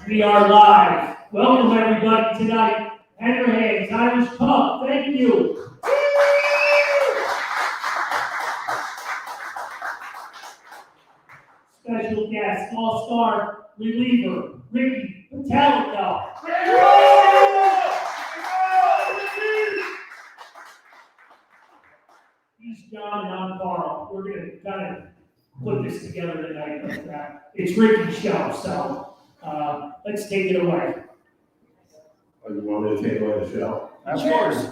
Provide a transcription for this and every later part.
We are live. Welcome everybody tonight. Hanrahan's Irish Pub. Thank you. Special guest, all-star reliever, Ricky Metallica. He's John and I'm Carl. We're going to kind of put this together tonight. It's Ricky's show, so let's take it away. Oh, you want me to take away the show? Of course.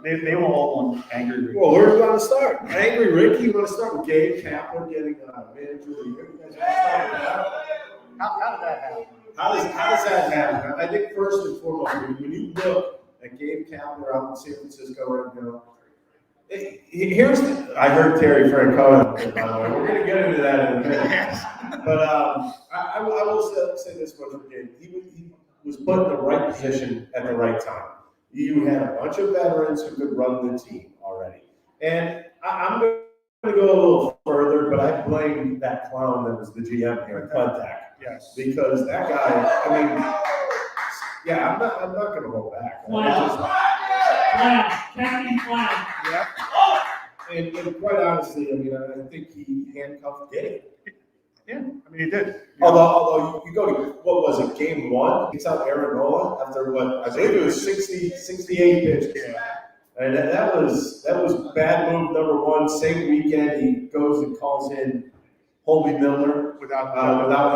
They will all want Angry Ricky. Well, where do you want to start? Angry Ricky, you want to start with Gabe Kapler getting manager of the year? You guys want to start with that? How did that happen? How does that happen? I think first and foremost, when you look at Gabe Kapler out in San Francisco right now, I heard Terry Francona, by the way. We're going to get into that in a minute. But I will say this much for Gabe. He was put in the right position at the right time. You had a bunch of veterans who could run the team already. And I'm going to go a little further, but I blame that clown that was the GM here at Contact. Yes. Because that guy, I mean, yeah, I'm not going to hold back. Clown. Captain Clown. Yep. And quite honestly, I mean, I think he handcuffed Gabe. Yeah, I mean, he did. Although you go to, what was it, game one? It's out Aaron Nola after what? I believe it was 68 pitches. Yeah. And that was bad move number one. Same weekend, he goes and calls in Holby Miller without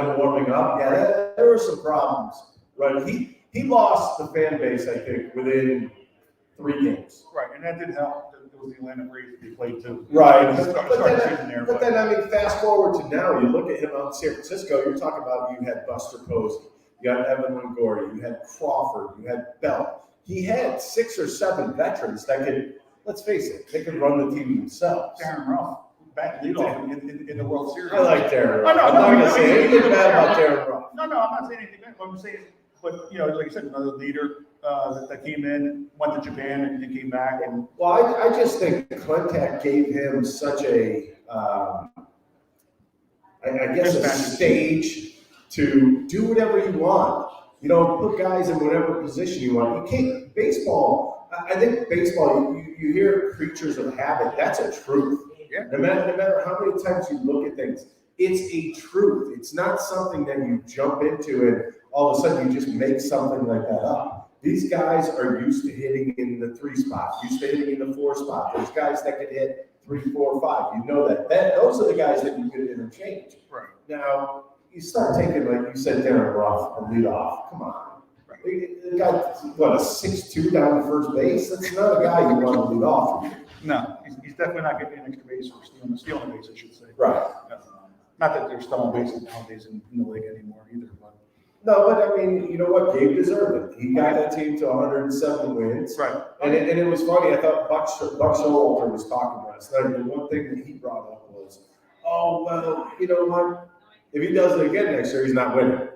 him warming up. Yeah, there were some problems. Right, he lost the fan base, I think, within 3 games. Right, and that did help. It was the Atlanta Braves that he played too. Right, But then I mean, fast forward to now, you look at him out in San Francisco. You're talking about you had Buster Posey, you had Evan Longoria, you had Crawford, you had Bell. He had 6 or 7 veterans that could, let's face it, they could run the team themselves. Darren Ruff, bat leadoff in the World Series. I like Darren Ruff. I'm not going to say anything bad about Darren Ruff. No, I'm not saying anything bad. I'm saying, but you know, like I said, another leader that came in, went to Japan and came back. And well, I just think Contact gave him such a, I guess, a stage to do whatever you want. You know, put guys in whatever position you want. You can't, baseball, I think baseball, you hear creatures of habit. That's a truth. Yeah. No matter how many times you look at things, it's a truth. It's not something that you jump into and all of a sudden you just make something like that up. These guys are used to hitting in the 3 spot, used to hitting in the 4 spot. There's guys that can hit 3, 4, 5. You know that. Those are the guys that you can interchange. right. Now, you start taking, like you said, Darren Ruff, a lead off. Come on. Right. The guy, what, a 6'2" down to first base? That's not a guy you want to lead off. No, he's definitely not getting an extra base or stealing a base, I should say. Right. Not that there's stolen bases nowadays in the league anymore either, but. No, but I mean, you know what? Gabe deserved it. He got that team to 107 wins. Right. And it was funny. I thought Buck Showalter was talking last night. And one thing that he brought up was, oh, well, you know what? If he does it again next year, he's not winning.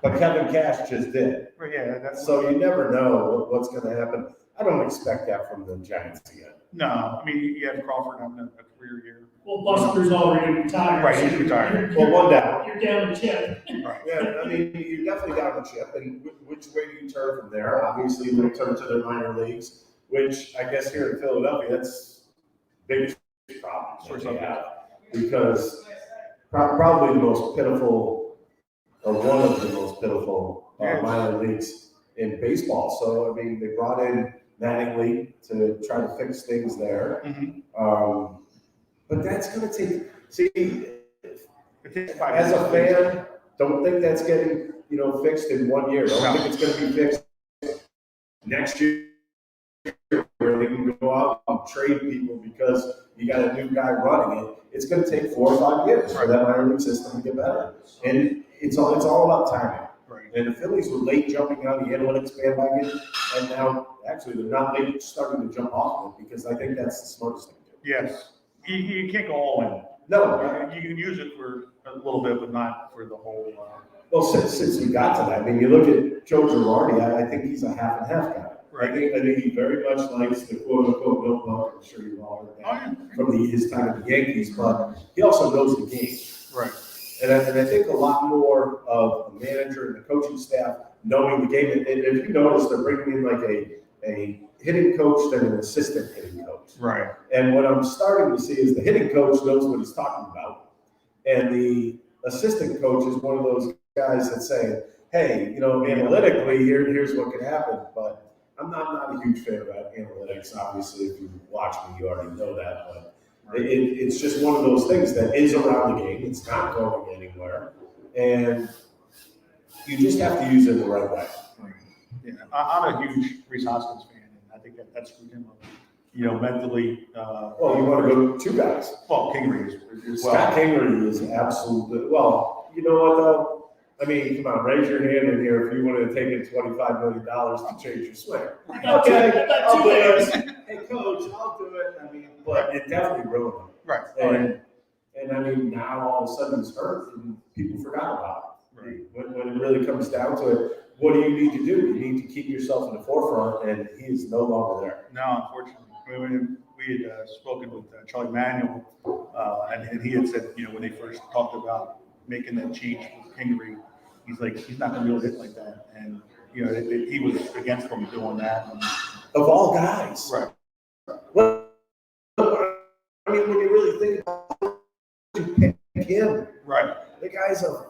But Kevin Cash just did. Right, yeah. So you never know what's going to happen. I don't expect that from the Giants again. No, I mean, you have Crawford having a career year. Well, Buster's already retired. Right, he's retired. Well, one down. You're down the chip. Right. Yeah, I mean, you're definitely down the chip. And which way do you turn from there? Obviously, you turn to the minor leagues, which I guess here in Philadelphia, that's the biggest problem that they have. Because probably the most pitiful, or one of the most pitiful minor leagues in baseball. So, I mean, they brought in Mattingly to try to fix things there. Mm-hmm. But that's going to as a fan, don't think that's getting, fixed in 1 year. Don't think it's going to be fixed next year where they can go out and trade people because you got a new guy running it. It's going to take 4 or 5 years for that minor league system to get better. And it's all about timing. Right. And the Phillies were late jumping on the analytics bandwagon, and now actually they're not late starting to jump off it because I think that's the smartest thing to do. Yes. You can't go all in. No. You can use it for a little bit, but not for the whole. Well, since we got to that, I mean, you look at Joe Girardi, I think he's a half and half guy. Right. I think he very much likes the quote-unquote notebook. I'm sure you've all heard that from his time at the Yankees, but he also knows the game. Right. And I think a lot more of the manager and the coaching staff knowing the game. And if you notice, they're bringing in like a hitting coach than an assistant hitting coach. Right. And what I'm starting to see is the hitting coach knows what he's talking about. And the assistant coach is one of those guys that say, hey, analytically, here's what could happen. But I'm not a huge fan about analytics. Obviously, if you watch me, you already know that. But it's just one of those things that is around the game. It's not going anywhere. And you just have to use it the right way. Yeah, I'm a huge Reese Hoskins fan, and I think that screwed him up. Mentally. Well, you want to go two guys. Well, Kingery is well. Scott Kingery is absolutely, well, you know what though? I mean, come on, raise your hand in here if you wanted to take in $25 million to change your swing. Okay, I'll do it. Hey, coach, I'll do it. I mean, but it definitely ruined him. Right. And I mean, now all of a sudden he's hurt and people forgot about it. Right. When it really comes down to it, what do you need to do? You need to keep yourself in the forefront, and he is no longer there. No, unfortunately. We had spoken with Charlie Manuel, and he had said, when they first talked about making that change with Kingery, he's like, he's not going to be able to hit like that. And, he was against them doing that. Of all guys. Right. Well, I mean, when you really think about it, you pick him. Right. The guy's a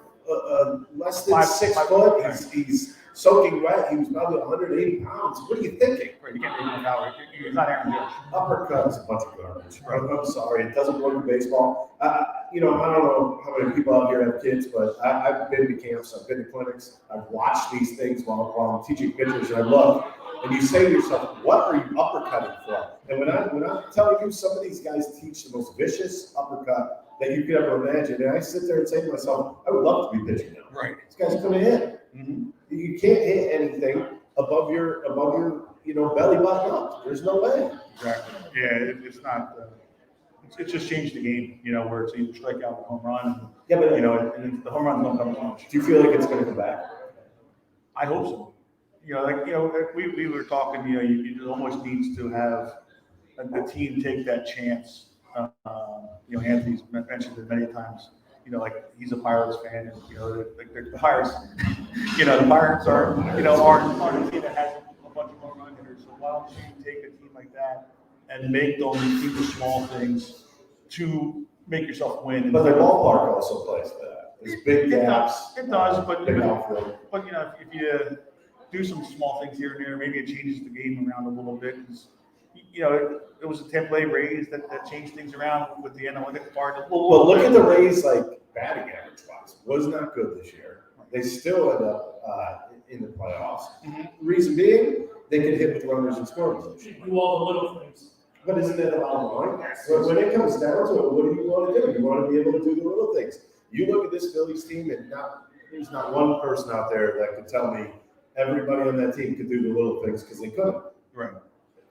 less than 6 foot. He's soaking wet. He was probably 180 pounds. What are you thinking? Right. You can't make him out. He's not Aaron Judge. Uppercut's a bunch of garbage. Right. I'm sorry. It doesn't work in baseball. I don't know how many people out here have kids, but I've been to camps. I've been to clinics. I've watched these things while I'm teaching pitchers, and I look. And you say to yourself, what are you uppercutting for? And when I'm telling you, some of these guys teach the most vicious uppercut that you could ever imagine. And I sit there and say to myself, I would love to be pitching now. Right. This guy's going to hit. Mm-hmm. You can't hit anything above your belly button up. There's no way. Exactly. Yeah, it's not. It's just changed the game. Where it's either strikeout or home run. Yeah, but and the home runs don't come as much. Do you feel like it's going to come back? I hope so. We were talking. You almost needs to have the team take that chance. Anthony's mentioned it many times. Like he's a Pirates fan, and the Pirates. The Pirates are aren't a team that has a bunch of home run hitters. So why don't you take a team like that and make them do the small things to make yourself win? But the ballpark also plays for that. There's big gaps. It does, but big outfield. But if you do some small things here and there, maybe it changes the game around a little bit. It was a Tampa Rays that changed things around with the analytic part. Well, look at the Rays, batting average wise, was not good this year. They still end up in the playoffs. Mm-hmm. Reason being, they can hit with runners and scoring position. Do all the little things. But isn't that the bottom line? When it comes down to it, what do you want to do? You want to be able to do the little things. You look at this Phillies team, and there's not one person out there that could tell me everybody on that team could do the little things because they couldn't. Right.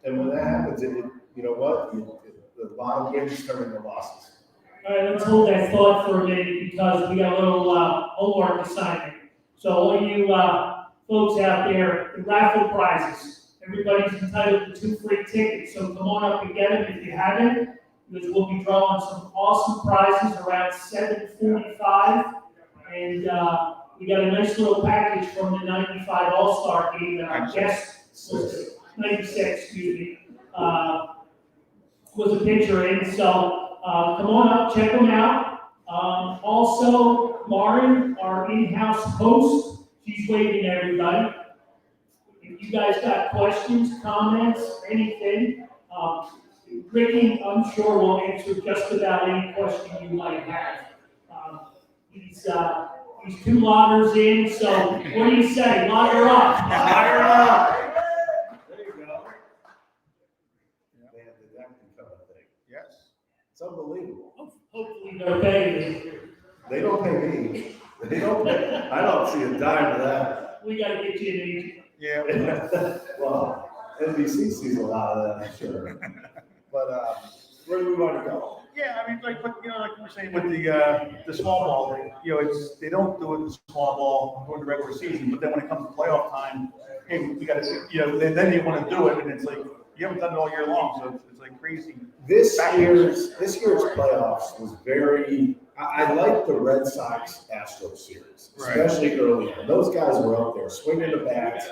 And when that happens, you know what? The bottom wins turn into losses. All right, let's hold that thought for a minute because we got a little homework assignment. So all you folks out there, the raffle prizes. Everybody's entitled to 2 free tickets. So come on up and get them if you haven't, because we'll be drawing some awesome prizes around 7:45. And we got a nice little package from the 95 All-Star game that our guest, 96, excuse me, was a pitcher in. So come on up, check them out. Also, Lauren, our in-house host, she's waving at everybody. If you guys got questions, comments, anything, Ricky, I'm sure will answer just about any question you might have. He's 2 loggers in, so what do you say? Logger up. Fire up. There you go. Man, did that become a thing? Yes. It's unbelievable. Hopefully they're paying me. They don't pay me. They don't pay. I don't see a dime of that. We gotta get you an agent. Yeah. Well, NBC sees a lot of that, I'm sure. But where do we want to go? Yeah, I mean, like you were saying with the small ball, they don't do it in the small ball during the regular season, but then when it comes to playoff time, hey, we got to, then you want to do it, and it's like you haven't done it all year long, so it's like crazy. This year's playoffs was very. I like the Red Sox Astros series, Right. especially early on. Those guys were out there swinging the bats.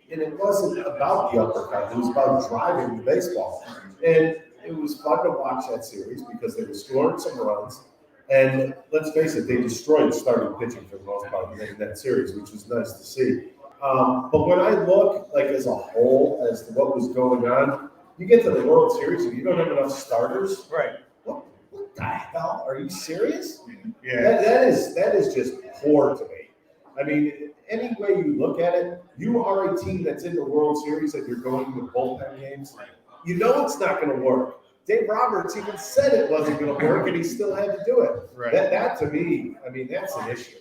And it wasn't about the uppercut, it was about driving the baseball. And it was fun to watch that series because they were scoring some runs. And let's face it, they destroyed starting pitching for the most part in that series, which was nice to see. But when I look like as a whole as to what was going on, you get to the World Series and you don't have enough starters. Right. What the hell? Are you serious? Yeah. That is just poor to me. I mean, any way you look at it, you are a team that's in the World Series and you're going to bullpen games. You know it's not going to work. Dave Roberts even said it wasn't going to work, and he still had to do it. Right. That to me, I mean, that's an issue.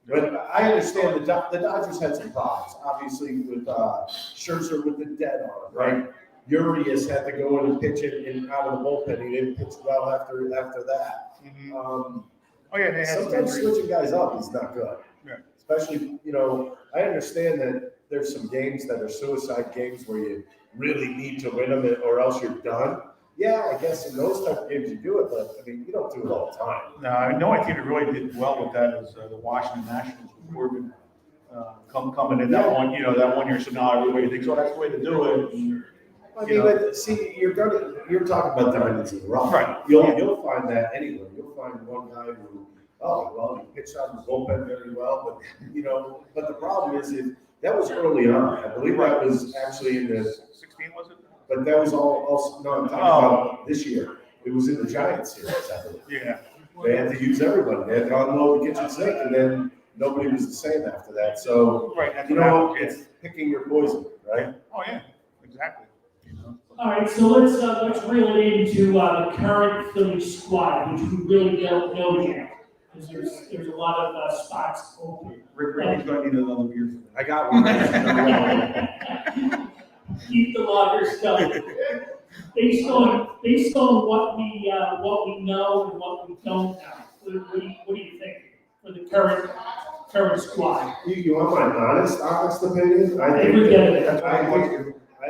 But I understand the Dodgers had some problems, obviously with Scherzer with the dead arm, right? Urias had to go in and pitch it out of the bullpen. He didn't pitch well after that. Mm-hmm. Oh yeah, they had sometimes some switching guys up is not good. Right. Especially, I understand that there's some games that are suicide games where you really need to win them or else you're done. Yeah, I guess in those type of games you do it, but I mean, you don't do it all the time. No, I mean, the only team that really did well with that is the Washington Nationals with Corbin coming in that one, that 1 year. So now everybody thinks, oh, that's the way to do it. And, I mean, but see, you're talking about diamonds in the rough. Right. You'll find that anywhere. You'll find one guy who, he pitched out of the bullpen very well, but the problem is that was early on. I believe that was actually in the 16, was it? But that was all no, I'm talking about this year. It was in the Giants series, I believe. Yeah. They had to use everybody. They had to unload the kitchen sink, and then nobody was the same after that. So, right, it's picking your poison, right? Oh, yeah, exactly. All right, so let's reel it into the current Phillies squad, which we really don't know yet, because there's a lot of spots open. Ricky's going to need another beer. I got one. Keep the loggers going. Based on what we know and what we don't know, what do you think for the current squad? You want my honest opinion? I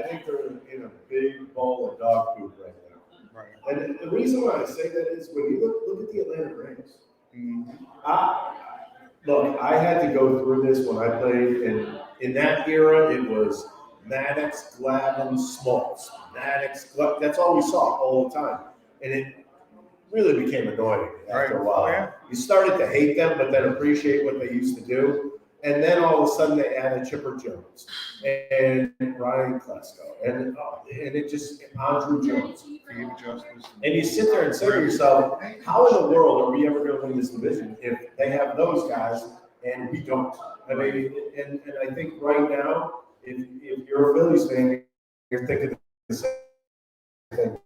think they're in a big bowl of dog food right now. Right. And the reason why I say that is when you look at the Atlanta Braves. Look, I had to go through this when I played, and in that era, it was Maddox, Glavine, Smoltz. That's all we saw all the time. And it really became annoying after a while. Yeah. You started to hate them, but then appreciate what they used to do. And then all of a sudden they added Chipper Jones and Ryan Klesko and it just Andrew Jones. And you sit there and say to yourself, how in the world are we ever going to win this division if they have those guys and we don't? I mean, and I think right now, if you're a Phillies fan, you're thinking the same thing.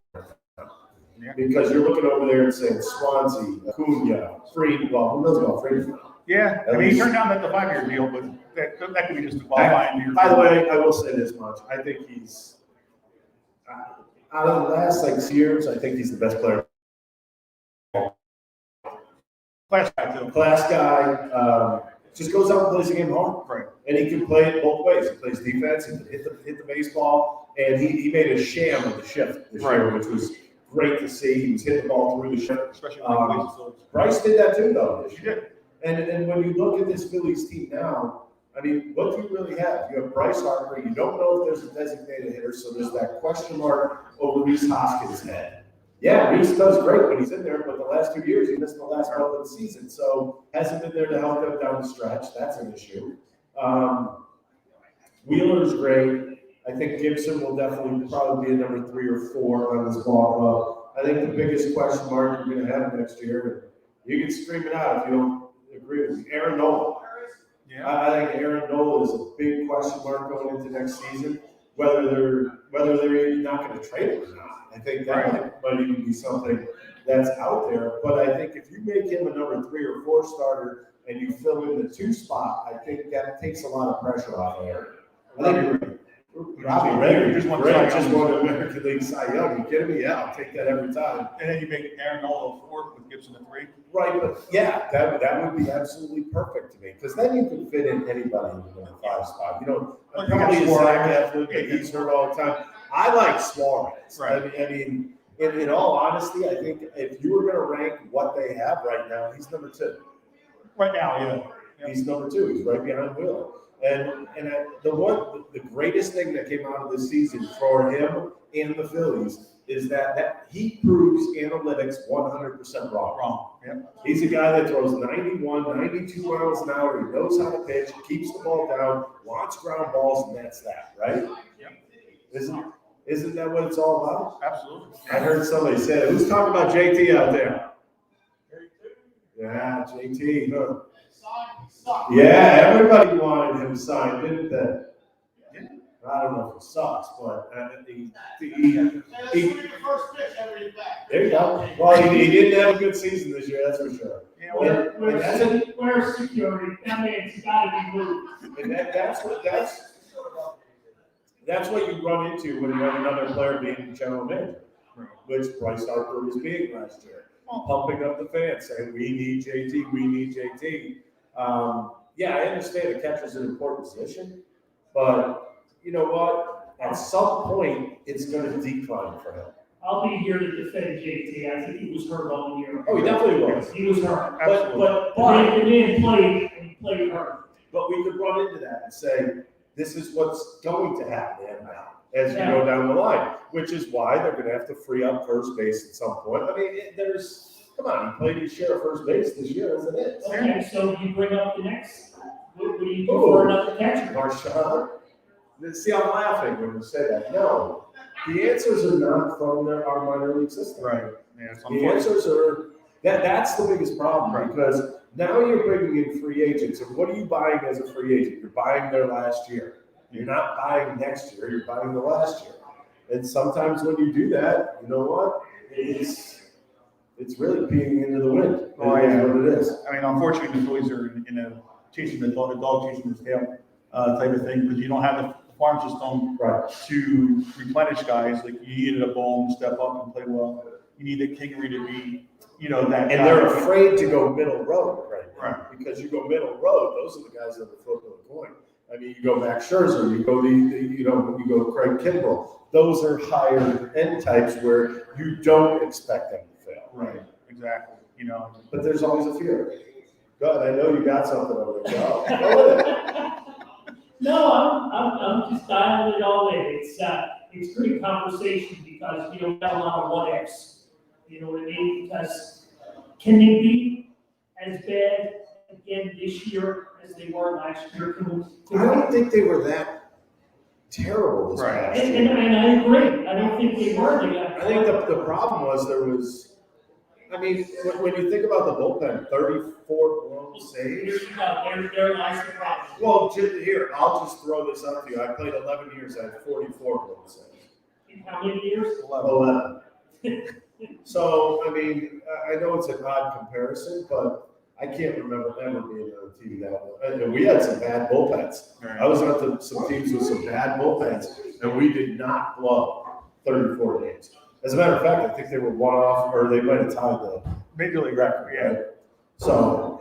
Yeah. Because you're looking over there and saying Swansea, Acuna, Freed. Well, who knows about Freed? Yeah, I mean, he turned down the 5-year deal, but that could be just a qualifying year. By the way, I will say this much. I think he's, out of the last 6 years, I think he's the best player. Class guy, too. Class guy. Just goes out and plays the game hard. Right. And he can play it both ways. He plays defense, he can hit the baseball, and he made a sham of the shift this year, which was great to see. He was hitting the ball through the shift. Especially Bryce did that too, though. He did. And when you look at this Phillies team now, I mean, what do you really have? You have Bryce Harper. You don't know if there's a designated hitter, so there's that question mark over Rhys Hoskins' head. Yeah, Rhys does great when he's in there, but the last 2 years he missed the last month of the season, so hasn't been there to help them down the stretch. That's an issue. Wheeler's great. I think Gibson will definitely probably be a number 3 or 4 on this ball club. I think the biggest question mark you're going to have next year, and you can scream it out if you don't agree with me, Aaron Nola. Yeah. I think Aaron Nola is a big question mark going into next season, whether they're even not going to trade him or not. I think that might even be something that's out there. But I think if you make him a number 3 or 4 starter and you fill in the 2 spot, I think that takes a lot of pressure off of Aaron. I think Robbie Ray just won the American League Cy Young. You kidding me? Yeah, I'll take that every time. And then you make Aaron Nola 4 with Gibson at 3. Right, but yeah, that would be absolutely perfect to me because then you can fit in anybody in the 5 spot. Probably Zach Eflin, he's hurt all the time. I like Suarez. Right. I mean, in all honesty, I think if you were going to rank what they have right now, he's number 2. Right now, yeah. He's number 2. He's right behind Wheeler. The greatest thing that came out of this season for him and the Phillies is that he proves analytics 100% wrong. Yep. He's a guy that throws 91, 92 miles an hour. He knows how to pitch, keeps the ball down, wants ground balls, and that's that, right? Yep. Isn't that what it's all about? Absolutely. I heard somebody say it. Who's talking about JT out there? Yeah, JT. Huh? Yeah, everybody wanted him signed, didn't they? I don't know if it sucks, but there you go. Well, he didn't have a good season this year, that's for sure. Yeah, Where's security? That man's gotta be moved. And that's what you run into when you have another player being general manager, which Bryce Harper was being last year, pumping up the fans, saying, we need JT, we need JT. Yeah, I understand the catcher's an important position, but you know what? At some point, it's going to decline for him. I'll be here to defend JT. I think he was hurt all year. Oh, he definitely was. He was hurt. But The man played, and he played hurt. But we could run into that and say, this is what's going to happen now as you go down the line, which is why they're going to have to free up first base at some point. I mean, come on, he played his share of first base this year, isn't it? Okay, so you bring up the next, what do you do for another catcher? Marshawn. See, I'm laughing when you say that. No, the answers are not from our minor league system. Right. Yeah, the answers are, that's the biggest problem, because now you're bringing in free agents, and what are you buying as a free agent? You're buying their last year. You're not buying next year, you're buying the last year. And sometimes when you do that, you know what? It's really peeing into the wind. Oh, yeah. What it is. I mean, unfortunately, the Phillies are in a chasing the dog chasing the tail type of thing, because you don't have the farm system to replenish guys. Like, you needed a Bone to step up and play well. You needed Kingery to be, that. And guy. they're afraid to go middle road right. Because you go middle road, those are the guys that are flipping the coin. I mean, you go Max Scherzer, you go you go Craig Kimbrell. Those are higher end types where you don't expect them to fail. Right. Exactly. But there's always a fear. Go ahead. I know you got something over there. Go with it. No, I'm just dialing it all in. It's great conversation because we don't have a lot of what ifs. You know what I mean? Because can they be as bad again this year as they were last year? I don't think they were that terrible this past year. And I agree. I don't think they were. I think the problem was when you think about the bullpen, 34 blown saves. There lies the problem. Well, here, I'll just throw this up to you. I played 11 years. I had 44 blown saves. In how many years? 11. So, I know it's an odd comparison, but I can't remember ever being on TV that way. And we had some bad bullpens. Right. I was on some teams with some bad bullpens, and we did not blow 34 games. As a matter of fact, I think they were one off, or they might have tied the Major League record. Yeah. Right? So,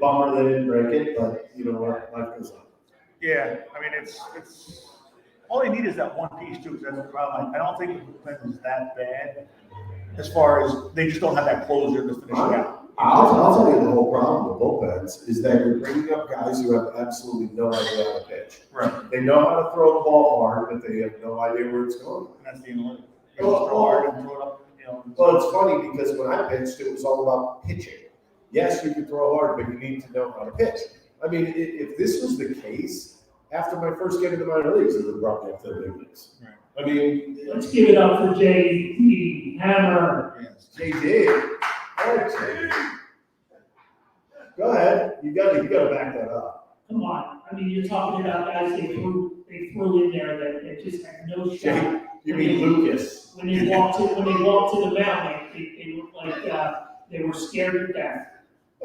bummer they didn't break it, but you know what? Life goes on. Yeah, it's all they need is that one piece too. Because that's the problem. I don't think the bullpen is that bad, as far as they just don't have that closer to finish out. I'll tell you the whole problem with bullpens is that you're bringing up guys who have absolutely no idea how to pitch. Right. They know how to throw the ball hard, but they have no idea where it's going. And that's the analytics. They just throw hard and throw it up. Well, it's funny because when I pitched, it was all about pitching. Yes, you can throw hard, but you need to know how to pitch. If this was the case, after my first game in the minor leagues, it would have brought me up to the big leagues. Right. Let's give it up for JD Hammer. Yes. JD. All right, JD. Go ahead. You got to back that up. Come on. You're talking about guys they threw in there that just had no shot. You mean Lucas? When they walked to the mound, they looked like they were scared to death.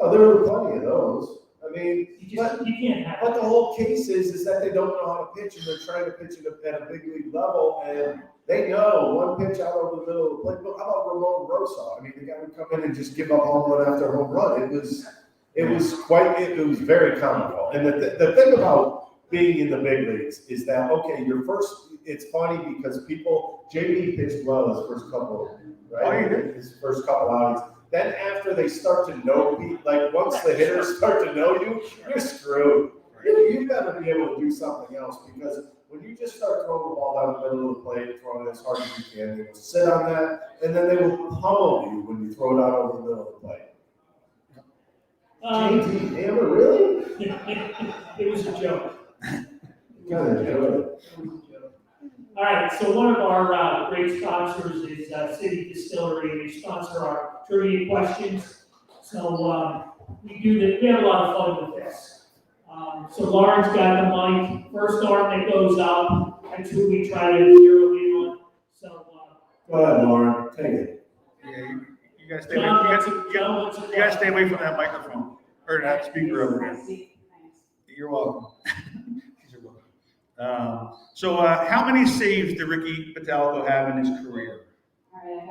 Oh, there were plenty of those. You can't have. But the whole case is that they don't know how to pitch, and they're trying to pitch at a big league level, and they know one pitch out over the middle of the plate. But how about Ramon Rosa? The guy would come in and just give up home run after home run. It was very comical. And the thing about being in the big leagues is that, okay, it's funny because JB pitched well his first couple, right? Oh, he did. His first couple outings. Then after they start to know people, like once the hitters start to know you, you're screwed. You gotta be able to do something else because when you just start throwing the ball down the middle of the plate, throwing it as hard as you can, they will sit on that, and then they will pummel you when you throw it out over the middle of the plate. JT Hammer, really? It was a joke. Kind of joke. All right, so one of our great sponsors is City Distillery. They sponsor our trivia questions. So we have a lot of fun with this. So Lauren's got the mic. First arm that goes up, that's who we try to zero in on. So Go ahead, Lauren, take it. Yeah, you gotta stay away. You gotta stay away from that microphone or that speaker over there. You're welcome. You're welcome. So, how many saves did Ricky Patelco have in his career? All right, I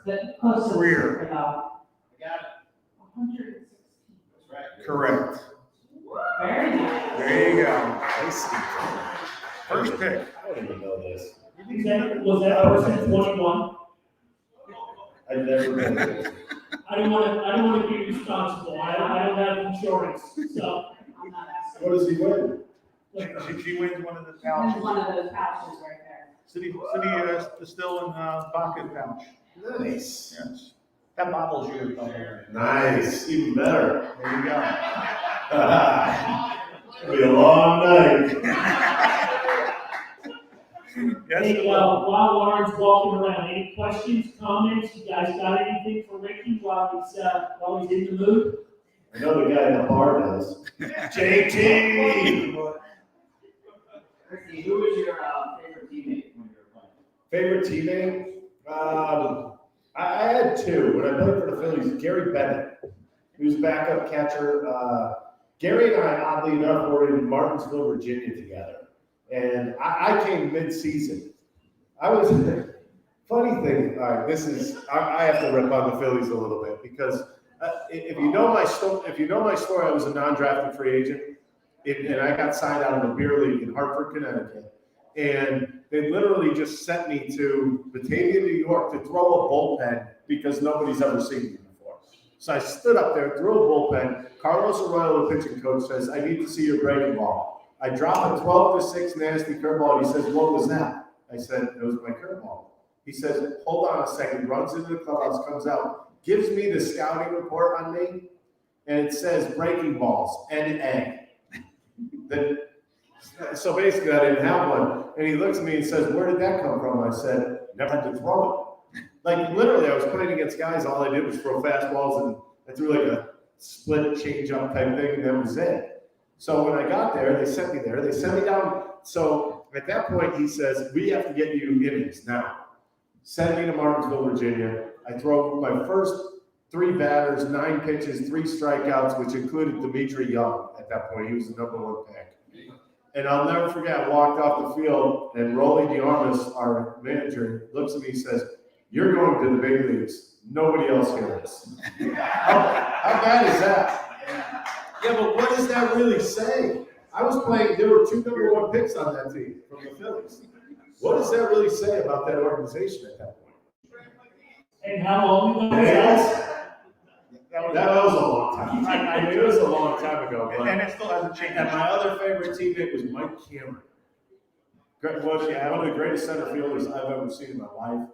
got the closest Career. about I got it. 116. That's right. Correct. Very nice. There you go. Nice. First pick. I don't even know this. was that person 21? I've never been there. I don't want to be responsible. I don't have insurance. So I'm not asking. What does he win? She wins one of the There's pouches. one of those pouches right there. City Distill and vodka pouch. Nice. Yes. That bottle's yours. By the way. Nice. Even better. There you go. It'll be a long night. Yes. Hey, while Lauren's walking around, any questions, comments? You guys got anything for Ricky while he's in the mood? I know the guy in the bar does. JT! Ricky, who was your favorite teammate when you were playing? Favorite teammate? I had two. When I played for the Phillies, Gary Bennett. He was backup catcher. Gary and I, oddly enough, were in Martinsville, Virginia together. And I came mid-season. I was, funny thing, I have to rip on the Phillies a little bit because if you know my story, I was a non-drafted free agent and I got signed out of a beer league in Hartford, Connecticut. And they literally just sent me to Batavia, New York to throw a bullpen because nobody's ever seen me before. So I stood up there, threw a bullpen. Carlos Arroyo, the pitching coach, says, "I need to see your breaking ball." I drop a 12-6 nasty curveball. He says, "What was that?" I said, "It was my curveball." He says, "Hold on a second." Runs into the clubhouse, comes out, gives me the scouting report on me, and it says breaking balls, NA. So basically, I didn't have one. And he looks at me and says, "Where did that come from?" I said, "Never had to throw it." Like literally, I was playing against guys. All I did was throw fastballs, and I threw like a split change-up type thing, and that was it. So when I got there, they sent me there. They sent me down. So at that point, he says, "We have to get you innings now." Send me to Martinsville, Virginia. I throw my first 3 batters, 9 pitches, 3 strikeouts, which included Dimitri Young at that point. He was the #1 pick. And I'll never forget, I walked off the field, and Rolly DeArmas, our manager, looks at me and says, "You're going to the big leagues. Nobody else here is." How bad is that? Yeah, but what does that really say? I was playing, there were 2 #1 picks on that team from the Phillies. What does that really say about that organization at that point? And how long ago was That was a long time. I mean, it was a long time ago. But, And it still hasn't changed. and my other favorite teammate was Mike Cameron. One of the greatest center fielders I've ever seen in my life.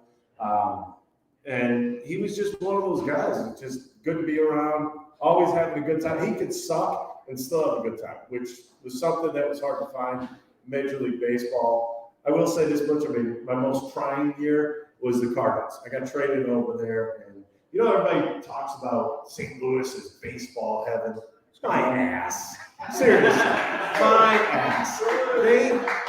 And he was just one of those guys, just good to be around, always having a good time. He could suck and still have a good time, which was something that was hard to find in Major League Baseball. I will say this much, I mean, my most trying year was the Cardinals. I got traded over there, and you know, everybody talks about St. Louis as baseball heaven. It's my ass. Seriously, my ass.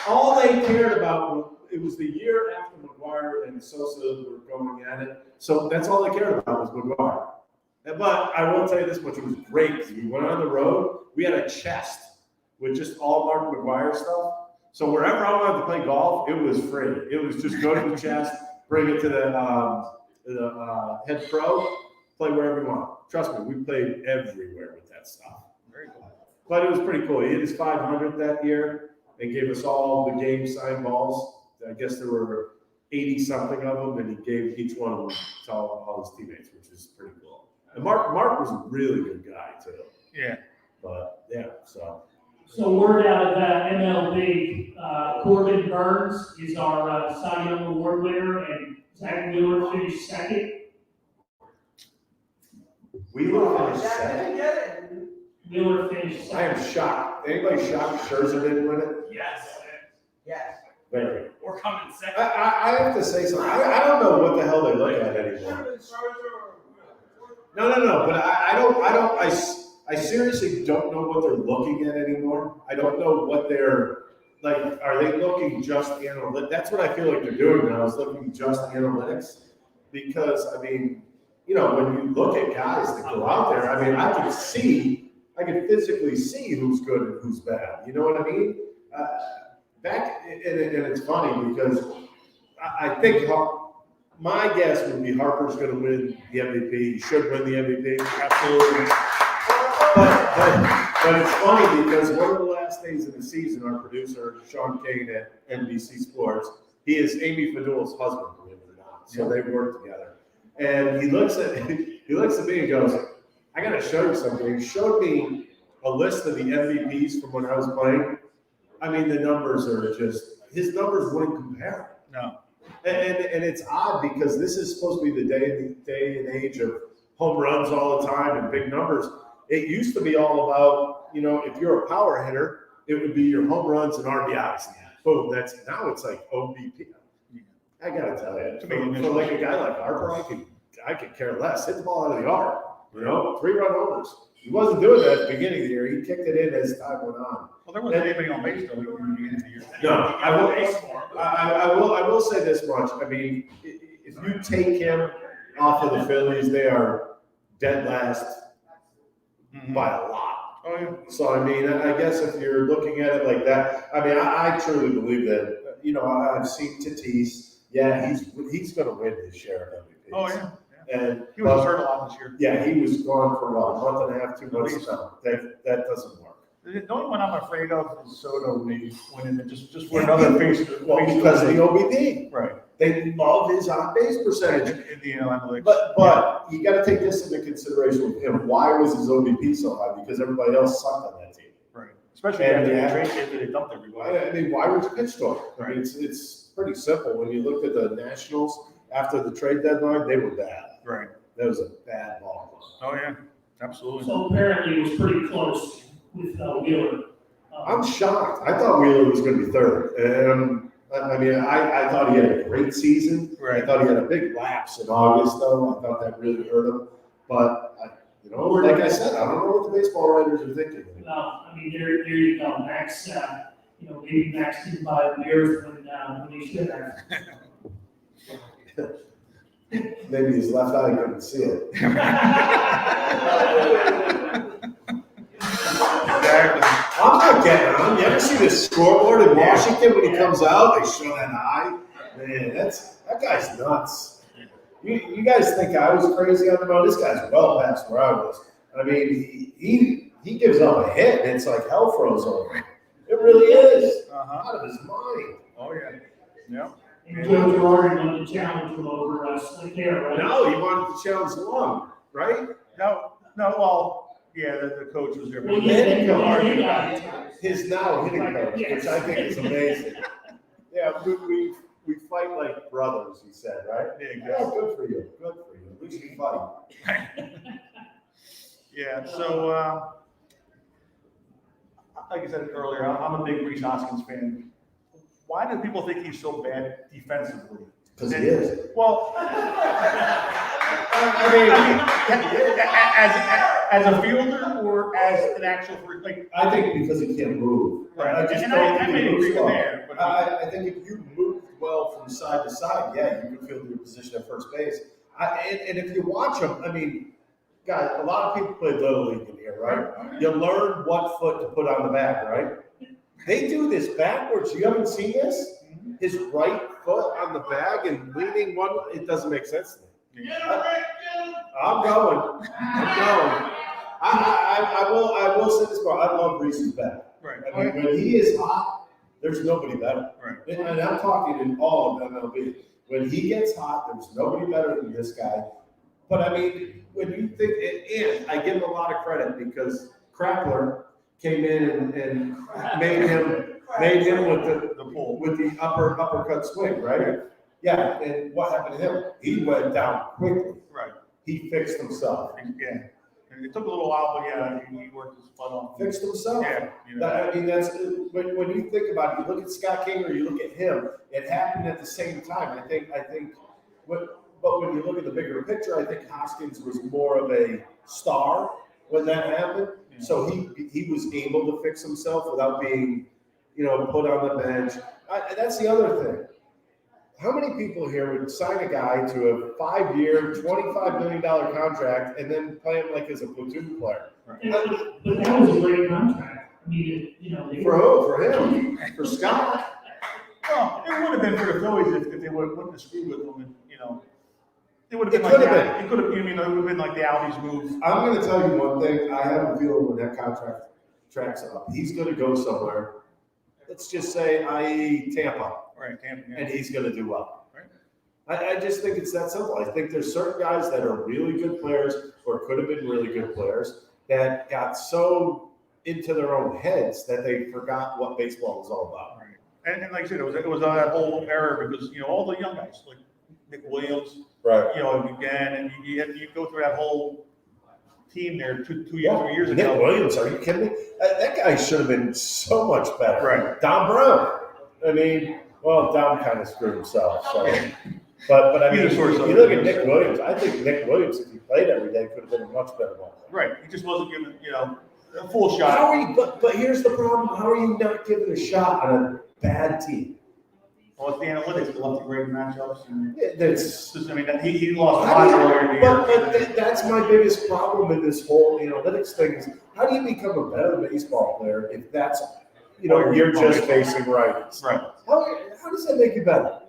All they cared about, it was the year after McGuire and Sosa were going at it. So that's all they cared about was McGuire. But I will tell you this much, it was great because we went on the road. We had a chest with just all Mark McGuire stuff. So wherever I wanted to play golf, it was free. It was just go to the chest, bring it to the head pro, play wherever you want. Trust me, we played everywhere with that stuff. Very cool. But it was pretty cool. He hit his 500 that year and gave us all the game signed balls. I guess there were 80 something of them, and he gave each one of them to all his teammates, which is pretty cool. And Mark was a really good guy too. Yeah. But yeah, so. So word out of MLB, Corbin Burns is our Cy Young Award winner, and Zach Wheeler finished second. Wheeler finished second. Wheeler finished I second. am shocked. Anybody shocked Scherzer didn't win it? Yes. Yes. Very. We're coming second. I have to say something. I don't know what the hell they look at anymore. No. But I seriously don't know what they're looking at anymore. I don't know what they're like. Are they looking just analytics? That's what I feel like they're doing now, is looking just analytics. Because I mean, you know, when you look at guys that go out there, I mean, I can physically see who's good and who's bad. You know what I mean? And it's funny because I think my guess would be Harper's going to win the MVP. He should win the MVP. Absolutely. But it's funny because one of the last days of the season, our producer, Sean Kane at NBC Sports, he is Amy Fadul's husband, believe it or not. So they work together. And he looks at me and goes, I got to show you something. He showed me a list of the MVPs from when I was playing. I mean, the numbers are just, his numbers wouldn't compare. No. And it's odd because this is supposed to be the day and age of home runs all the time and big numbers. It used to be all about, you know, if you're a power hitter, it would be your home runs and RBIs. Boom, now it's like OBP. I gotta tell you, for like a guy like Harper, I could care less. Hit the ball out of the yard, you know, 3-run homers. He wasn't doing that at the beginning of the year. He kicked it in as time went on. Well, there wasn't anybody on base though in the beginning of the year. No, I will say this much. I mean, if you take him off of the Phillies, they are dead last by a lot. Oh, yeah. So, I mean, I guess if you're looking at it like that, I mean, I truly believe that, you know, I've seen Tatis. Yeah, he's going to win his share of MVPs. Oh, yeah. And He was hurt a lot this year. yeah, he was gone for a month and a half, 2 months now. That doesn't work. The only one I'm afraid of is Soto maybe winning it just for another face. Well, because of the OBP. Right. They love his on-base percentage. In the analytics. But you got to take this into consideration with him. Why was his OBP so high? Because everybody else sucked on that team. Right. Especially after the trade after they dumped everybody. I mean, why would you pitch to him? I mean, it's pretty simple. When you looked at the Nationals after the trade deadline, they were bad. Right. That was a bad ball club. Oh, yeah. Absolutely. So apparently it was pretty close with Wheeler. I'm shocked. I thought Wheeler was going to be third. And I mean, I thought he had a great season. Right. I thought he had a big lapse in August, though. I thought that really hurt him. But, you know, like I said, I don't know what the baseball writers are thinking. Well, I mean, there you go. Max, you know, maybe Max didn't buy beers when he should have. Maybe his left eye couldn't see it. Exactly. I'm not getting on. You ever see the scoreboard in Washington when he comes out? They show that eye. Man, that guy's nuts. You guys think I was crazy on the mound? This guy's well past where I was. I mean, he gives up a hit, and it's like hell froze over. It really is. Out of his mind. Oh, yeah. Yeah. And Joe Girardi wanted to challenge him over Slick Hair, right? No, he wanted to challenge Long, right? No, well, yeah, the coach was there. Well, yeah, he Girardi. got it. His now hitting coach, which I think is amazing. Yeah, we fight like brothers, he said, right? Yeah, Yeah, good for you. Good for you. At least you fight. Yeah, so, like I said earlier, I'm a big Reese Hoskins fan. Why do people think he's so bad defensively? Because he is. Well, I mean, as a fielder or as an actual, like. I think because he can't move. Right. I just And don't I think may he moves agree with well. there, but- I think if you move well from side to side, yeah, you can field your position at first base. And if you watch him, I mean, guys, a lot of people play Little League in here, right? You learn what foot to put on the bag, right? They do this backwards. You haven't seen this? His right foot on the bag and leaning one way. It doesn't make sense to me. I'm going. I will say this part. I love Reese's better. Right. I mean, when he is hot, there's nobody better. Right. And I'm talking in all of MLB. When he gets hot, there's nobody better than this guy. But I mean, when you think, and I give him a lot of credit because Krappler came in and made him with The pull. with the uppercut swing, right? Yeah. And what happened to him? He went down quickly. Right. He fixed himself. Yeah. And it took a little while, but yeah, he worked his butt off. Fixed himself. Yeah. You know. I mean, that's when you think about it. You look at Scott King or you look at him. It happened at the same time. I think. But when you look at the bigger picture, I think Hoskins was more of a star when that happened. Yeah. So he was able to fix himself without being, put on the bench. That's the other thing. How many people here would sign a guy to a 5-year, $25 million contract and then play him like as a platoon player? But that was a great contract. I mean, they For who? For him? For Scott? Well, it would have been for the Phillies if they wouldn't have screwed with them, and it would have been It like could have that. It could have. It would have been like the Albies move. I'm going to tell you one thing. I have a feeling when that contract tracks up, he's going to go somewhere. Let's just say, i.e., Tampa, Right, Tampa. Yeah. and he's going to do well. Right. I just think it's that simple. I think there's certain guys that are really good players or could have been really good players that got so into their own heads that they forgot what baseball was all about. Right. And like I said, it was that whole era because all the young guys like Nick Williams, Right. again, and you go through that whole team there 3 years Nick ago. Williams, are you kidding me? That guy should have been so much better. Right. Don Brown. I mean, well, Don kind of screwed himself. So, but I mean, He's a source of you look at it. Nick Williams. I think Nick Williams, if he played every day, could have been a much better ball player. Right. He just wasn't given a full shot. How are you? But here's the problem. How are you not giving a shot on a bad team? Well, it's the analytics, the left great matchups, and That's. he lost a lot earlier in the year. But that's my biggest problem in this whole analytics thing is how do you become a better baseball player if that's you're just facing righties? Right. How does that make you better?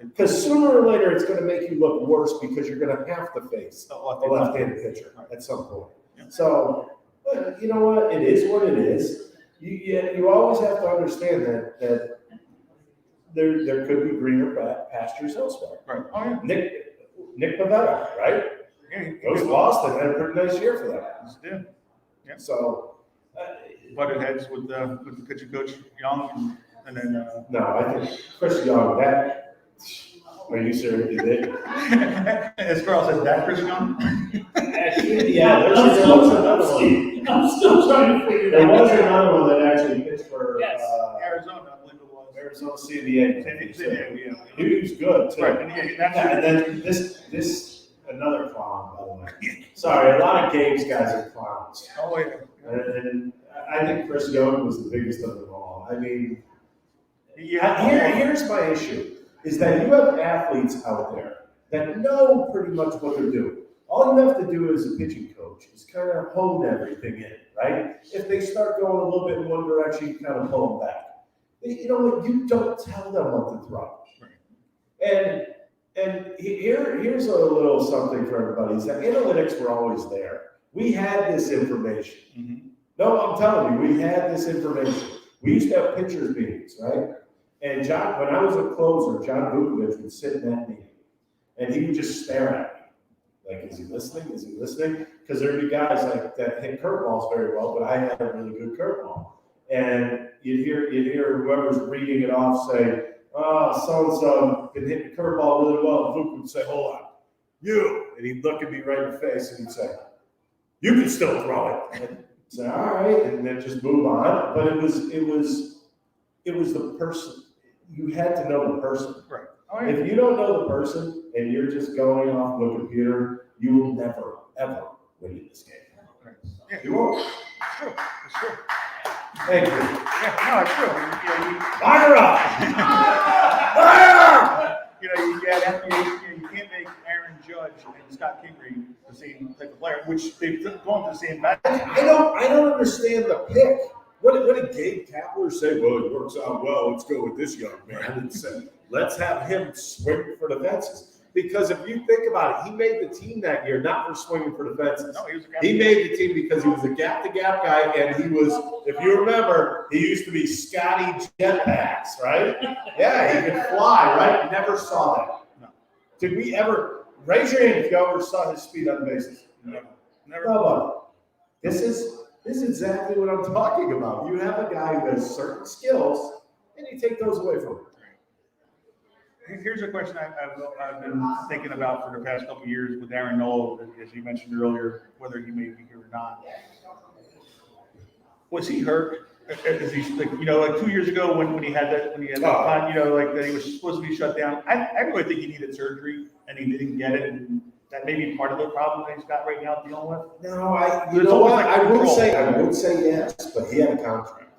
Because sooner or later it's going to make you look worse because you're going to have to face a left-handed pitcher at some point. Yeah. So, but you know what? It is what it is. You always have to understand that there could be greener pastures elsewhere. Right. Oh yeah. Nick Pivetta, right? Yeah. Goes to Boston, had a pretty nice year for them. Yeah. Yeah. So, Butted heads with the pitching coach Young, and then. no, I think Chris Young. Are you serious? As Carl says, that Chris Young. Yeah, I'm still trying to figure there that was out. another one that actually pitched for Yes. Arizona, I believe it was. Arizona CBA. Yeah. He was good too. Right, and yeah, that's And then this another clown, by the way. Sorry, a lot of Gabe's guys are clowns. Oh yeah. And I think Chris Young was the biggest of them all. I mean, Yeah. here's my issue, is that you have athletes out there that know pretty much what they're doing. All you have to do as a pitching coach is kind of hone everything in, right? If they start going a little bit in one direction, you kind of pull them back. You know what? You don't tell them what to throw. Right. And here's a little something for everybody, is that analytics were always there. We had this information. Mm-hmm. No, I'm telling you, we had this information. We used to have pitchers meetings, right? And when I was a closer, John Vukovic would sit in that meeting, and he would just stare at me. Like, is he listening? Is he listening? Because there'd be guys like that hit curveballs very well, but I had a really good curveball. And you'd hear whoever's reading it off say, so-and-so been hitting the curveball really well. And Vuk would say, hold on, you. And he'd look at me right in the face and he'd say, you can still throw it. And say, all right, and then just move on. But it was the person. You had to know the person. Right. Oh, yeah. If you don't know the person and you're just going off of a computer, you will never, ever win in this game. Right. Yeah. You won't. It's true. It's true. Thank you. Yeah. No, it's true. Fire up! Fire! You can't make Aaron Judge and Scott Kingery the same type of player, which they've gone to the same match. I don't understand the pick. What did Gabe Kapler say? Well, it works out well. Let's go with this young man and say, let's have him swing for the fences. Because if you think about it, he made the team that year, not for swinging for the fences. No, he was a He captain. made the team because he was a gap-to-gap guy, and he was, if you remember, he used to be Scotty Jetpacks, right? Yeah, he could fly, right? Never saw that. No. Did we ever, raise your hand if you ever saw his speed on the bases? Never. Never. No. This is exactly what I'm talking about. You have a guy who has certain skills, and you take those away from him. Here's a question I've been thinking about for the past couple of years with Aaron Noel, as you mentioned earlier, whether he may be here or not. Was he hurt? Is he like 2 years ago when he had that that he was supposed to be shut down? I really think he needed surgery and he didn't get it, and that may be part of the problem that he's got right now dealing with. No, It's almost like I would control. say yes, but he had a contract.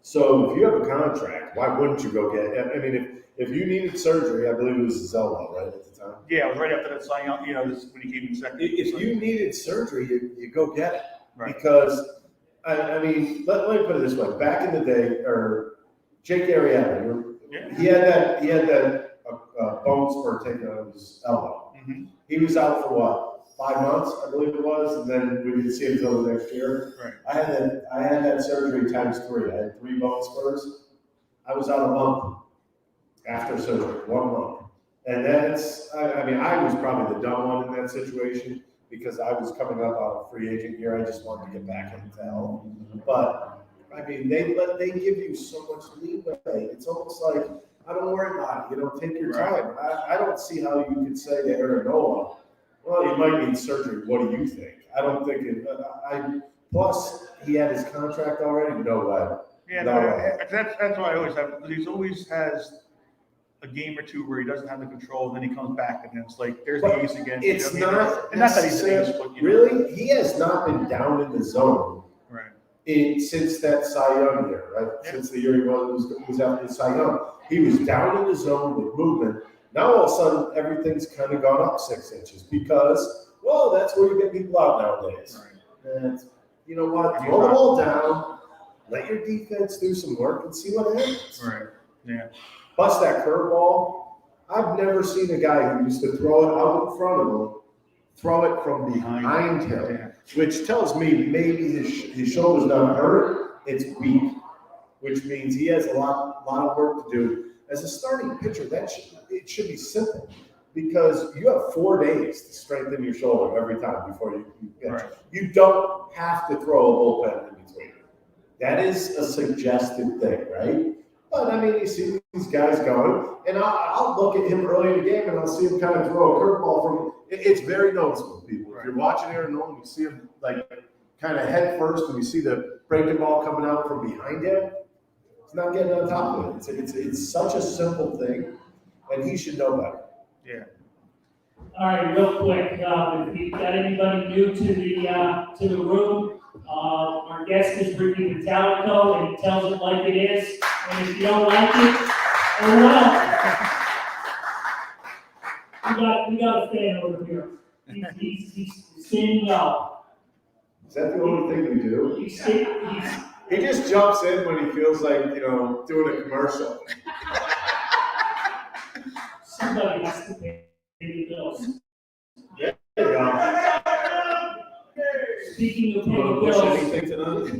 So if you have a contract, why wouldn't you go get it? I mean, if you needed surgery, I believe it was his elbow, right, at the time? Yeah, it was right after that Cy Young, this when he came in second. If you needed surgery, you go get it. Right. Because, I mean, let me put it this way. Back in the day, or Jake Arrieta, he had that bone spur taken out of his elbow. Mm-hmm. He was out for what? 5 months, I believe it was, and then we didn't see him until the next year. Right. I had that surgery times 3. I had 3 bone spurs. I was out a month after surgery, 1 month. And I was probably the dumb one in that situation because I was coming up on a free agent year. I just wanted to get back into health. But I mean, they give you so much leeway. It's almost like, I don't worry about it. Take your time. I don't see how you could say to Aaron Nola, well, you might need surgery. What do you think? I don't think it. Plus, he had his contract already. No way. Yeah, that's what I always have. Because he always has a game or two where he doesn't have the control, and then he comes back, and then it's like there's the ace again. It's not. And not that he's an ace, but really, he has not been down in the zone. Right. Since that Cy Young year, right? Yeah. Since the year he was after the Cy Young, he was down in the zone with movement. Now all of a sudden, everything's kind of gone up 6 inches because, well, that's where you get people out nowadays. Right. And you know what? Throw the ball down, let your defense do some work, and see what happens. Right. Yeah. Plus that curveball. I've never seen a guy who used to throw it out in front of him, throw it from behind him, which tells me maybe his shoulder's not hurt, it's weak, which means he has a lot of work to do. As a starting pitcher, it should be simple because you have 4 days to strengthen your shoulder every time before you pitch. Right. You don't have to throw a bullpen in between. That is a suggested thing, right? But I mean, you see these guys going, and I'll look at him early in the game and I'll see him kind of throw a curveball from. It's very noticeable, people. Right. If you're watching Aaron Nolan, you see him like kind of head first, and you see the breaking ball coming out from behind him. Not getting on top of it. It's such a simple thing, and he should know better. Yeah. All right, real quick, if you've got anybody new to the room, our guest is Ricky Metallico, and he tells it like it is. And if you don't like it, oh well. We got a fan over here. He's standing up. Is that the only thing you do? He just jumps in when he feels like, doing a commercial. Somebody has to pay the bills. There you go. Speaking of paying bills,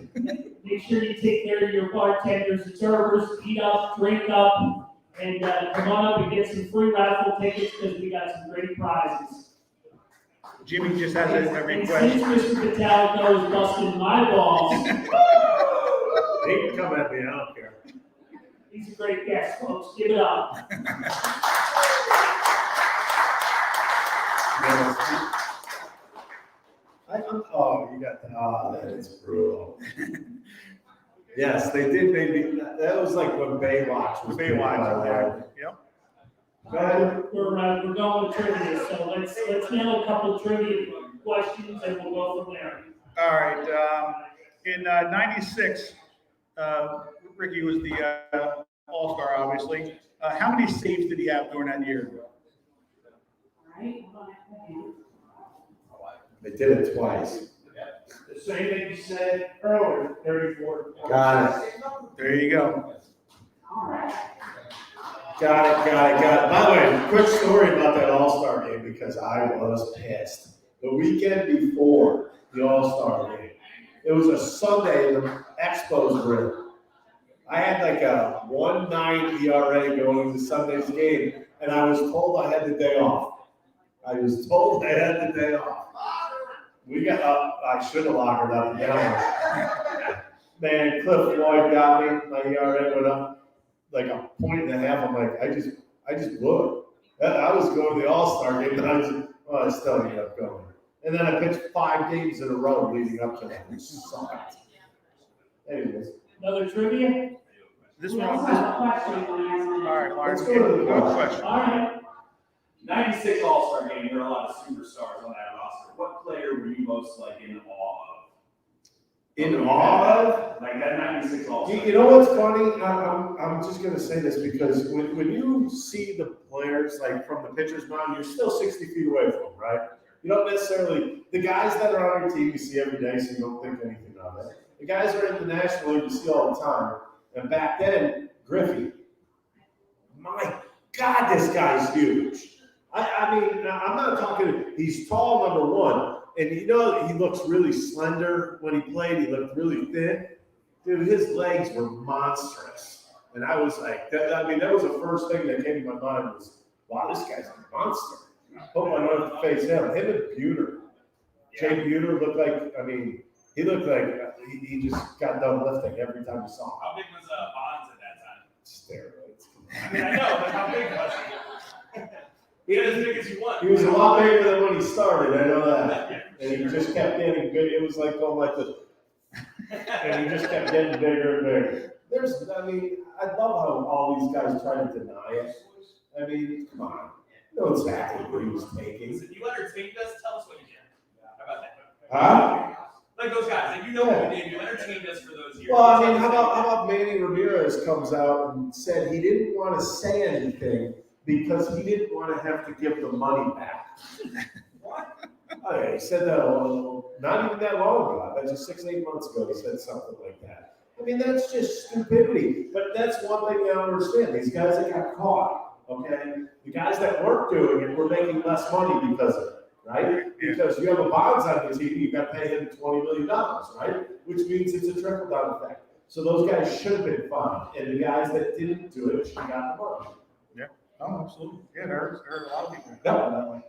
make sure you take care of your bartenders and servers, eat up, drink up, and come on up and get some free raffle tickets because we got some great prizes. Jimmy just has a request. And since Mr. Metallico is busting my balls, he can come at me, I don't care. He's a great guest, folks. Give it up. You got that. That is brutal. Yes, they did. That was like when Baywatch was. Baywatch. Yep. We're going to trivia, so let's nail a couple of trivia questions and we'll go from there. All right. In '96, Ricky was the All-Star, obviously. How many saves did he have during that year? They did it twice. The same that you said earlier, 34. Got it. There you go. All right. Got it. By the way, quick story about that All-Star game because I was pissed. The weekend before the All-Star game, it was a Sunday in the Expos room. I had like a 1.9 ERA going into Sunday's game, and I was told I had the day off. We got up. I should have locked it up and down. Man, Cliff Floyd got me. My ERA went up like a 1.5. I'm like, I just blew it. I was going to the All-Star game, and I still ended up going. And then I pitched 5 games in a row leading up to that. It sucked. Anyways. Another trivia? This We one, also have a question you want to ask me. all right, Let's Lauren, go to the good question. question. All right. 96 All-Star game, there are a lot of superstars on that roster. What player were you most like in awe of? In awe of? Like that 96 All-Star. You know what's funny? I'm just gonna say this because when you see the players like from the pitcher's mound, you're still 60 feet away from them, right? You don't necessarily the guys that are on your team you see every day, so you don't think anything of it. The guys that are in the National League you see all the time. And back then, Griffey, my God, this guy's huge. I mean, I'm not talking. He's tall, number one, and you know he looks really slender. When he played, he looked really thin. Dude, his legs were monstrous, and I was like, that was the first thing that came to my mind was, wow, this guy's a monster. Hope I don't have to face him. Him and Buter. Jay Buter looked like. I mean, he looked like he just got done lifting every time you saw him. How big was Bonds at that time? Steroids. I mean, I know, but how big was he? He had as big as you want. He was a lot bigger than when he started, I know that. And he just kept getting big. It was like going like this. And he just kept getting bigger and bigger. I love how all these guys try to deny it. I mean, come on. You know exactly what he was taking. Listen, you entertained us. Tell us what you did. How about that? Huh? Like those guys. Like you know what you did. You entertained us for those years. Well, I mean, how about Manny Ramirez comes out and said he didn't want to say anything because he didn't want to have to give the money back. What? Oh, yeah, he said that not even that long ago. That's just 6-8 months ago. He said something like that. I mean, that's just stupidity. But that's one thing I don't understand. These guys that got caught, okay? The guys that weren't doing it were making less money because of it, right? Because you have a Bonds on the team, you got to pay him $20 million, right? Which means it's a trickle-down effect. So those guys should have been fined, and the guys that didn't do it should have got the money. Oh, absolutely. Yeah, there are a lot of people that way.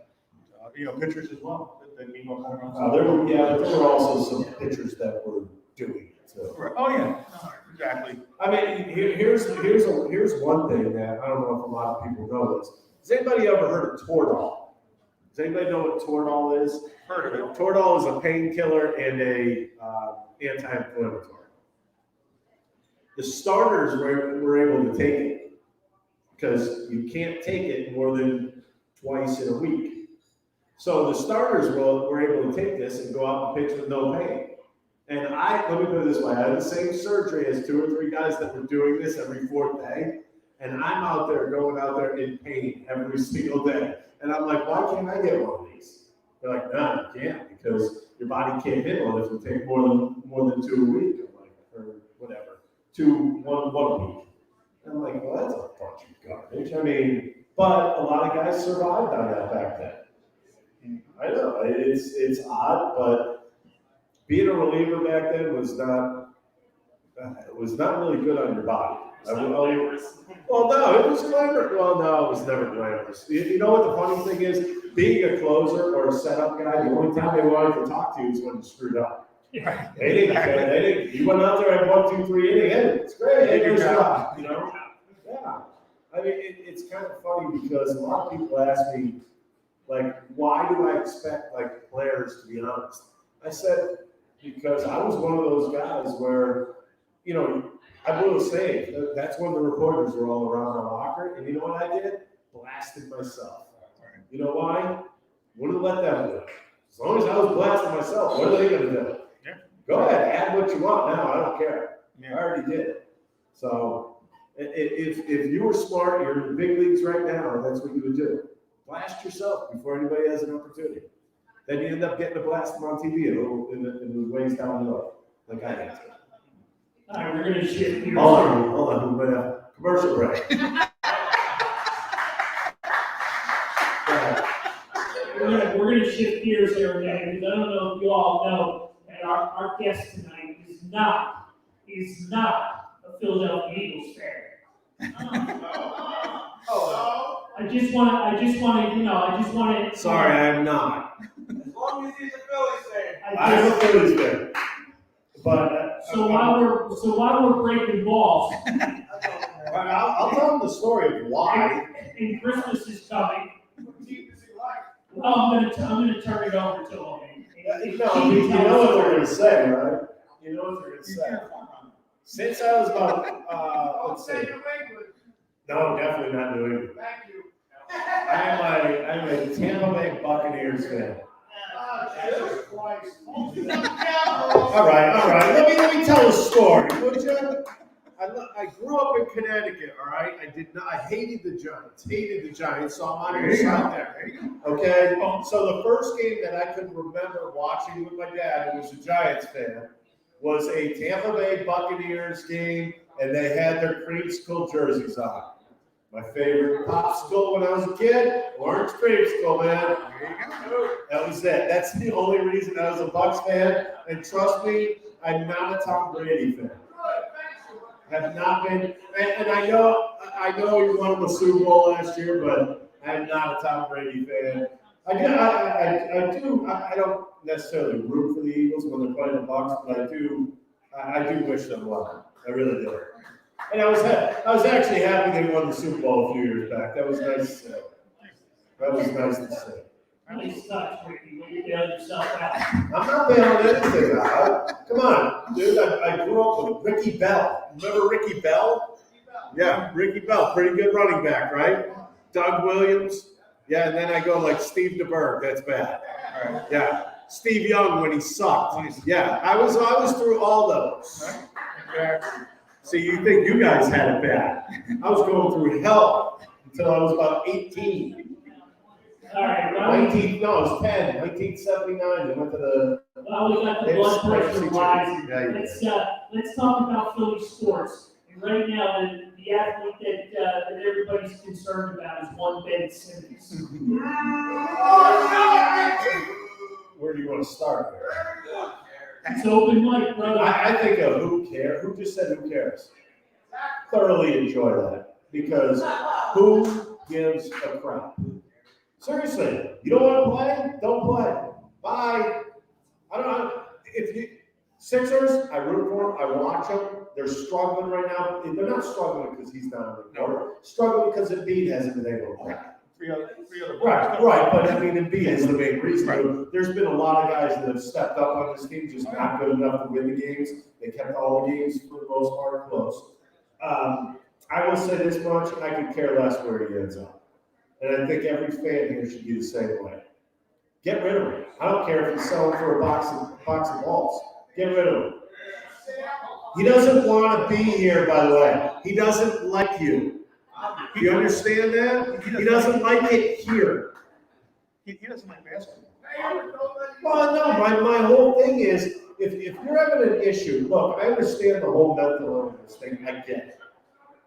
Pitchers as well. That mean more home runs. There were also some pitchers that were doing it. So. Right. Oh yeah, exactly. I mean, here's one thing that I don't know if a lot of people know this. Has anybody ever heard of Toradol? Does anybody know what Toradol is? Heard of it. Toradol is a painkiller and a anti-inflammatory. The starters were able to take it because you can't take it more than twice in a week. So the starters were able to take this and go out and pitch with no pain. And let me put it this way, I had the same surgery as 2 or 3 guys that were doing this every 4th day. And I'm out there going out there in pain every single day. And I'm like, why can't I get one of these? They're like, no, you can't because your body can't handle it if you take more than 2 a week. I'm like, or whatever, 1 a week. And I'm like, well, that's a bunch of garbage. I mean, but a lot of guys survived on that back then. I know it's odd, but being a reliever back then was not really good on your body. Well, no, it was glamorous. Well, no, it was never glamorous. You know what the funny thing is? Being a closer or a setup guy, the only time they wanted to talk to you is when you screwed up. Right. They didn't. You went out there and 1, 2, 3 inning. Hey, it's great. Hey, good job. You know? Yeah. I mean, it's kind of funny because a lot of people ask me, like, why do I expect like players to be honest? I said, because I was one of those guys where, I blew a save. That's when the reporters were all around my locker. And you know what I did? Blasted myself. You know why? Wouldn't let them do it. As long as I was blasting myself, what are they going to do? Yeah. Go ahead, add what you want now. I don't care. Yeah. I already did it. So if you were smart, you're in the big leagues right now, that's what you would do. Blast yourself before anybody has an opportunity. Then you end up getting a blast on TV in the ways down the road, like I had to. All right, we're going to shift gears. Hold on, we might have commercial break. shift gears there again, because I don't know if you all know that our guest tonight is not a Philadelphia Eagles fan. I just want to. Sorry, I'm not. As long as he's a Phillies fan. I'm a Phillies fan. But, So while we're breaking balls, I'll tell them the story of why. and Christmas is coming, What team does he like? well, I'm gonna turn it over to him. No, you know what they're gonna say, right? You know what they're gonna say. Since I was about, let's see. Say New England. No, definitely not New England. Thank you. I'm a Tampa Bay Buccaneers fan. Jesus Christ. All right. Let me tell a story, would you? I grew up in Connecticut, all right? I hated the Giants, so I'm on your side there. Okay? So the first game that I could remember watching with my dad, who was a Giants fan, was a Tampa Bay Buccaneers game, and they had their creamsicle jerseys on. My favorite popsicle when I was a kid, orange creamsicle, man. That was it. That's the only reason I was a Bucs fan. And trust me, I'm not a Tom Brady fan. Have not been, and I know he won the Super Bowl last year, but I'm not a Tom Brady fan. I don't necessarily root for the Eagles when they're playing the Bucs, but I do wish them well. I really do. And I was actually happy they won the Super Bowl a few years back. That was nice to see. Nice touch, Ricky, when you bail yourself out. I'm not bailing anything out. Come on, dude. I grew up with Ricky Bell. Remember Ricky Bell? Yeah, Ricky Bell. Pretty good running back, right? Doug Williams. Yeah, and then I go like Steve DeBerg. That's bad. All right. Yeah. Steve Young when he sucked. Yeah, I was through all those. So you think you guys had it bad. I was going through hell until I was about 18. All right, It was 10, 1979. They went to the. well, we got the blood pressure rising. Yeah, Let's talk about Philly sports. And right now, the athlete that everybody's concerned about is one Ben Simmons. Where do you want to start there? It's open mic, brother. I think of who cares. Who just said who cares? Thoroughly enjoy that because who gives a crap? Seriously, you don't want to play? Don't play. Bye. I don't know. Sixers, I root for them. I watch them. They're struggling right now. They're not struggling because he's not on the court. Struggling because Embiid hasn't been able to play. Three other. Right. But I mean, Embiid is the main reason. Right. There's been a lot of guys that have stepped up on this team, just not good enough to win the games. They kept all the games for the most part close. I will say this much: I could care less where he ends up. And I think every fan here should be the same way. Get rid of him. I don't care if he's selling for a box of balls. Get rid of him. He doesn't want to be here, by the way. He doesn't like you. Do you understand that? He doesn't like it here. He doesn't like basketball. Well, no, my whole thing is, if you're having an issue, look, I understand the whole mental illness thing. I get it.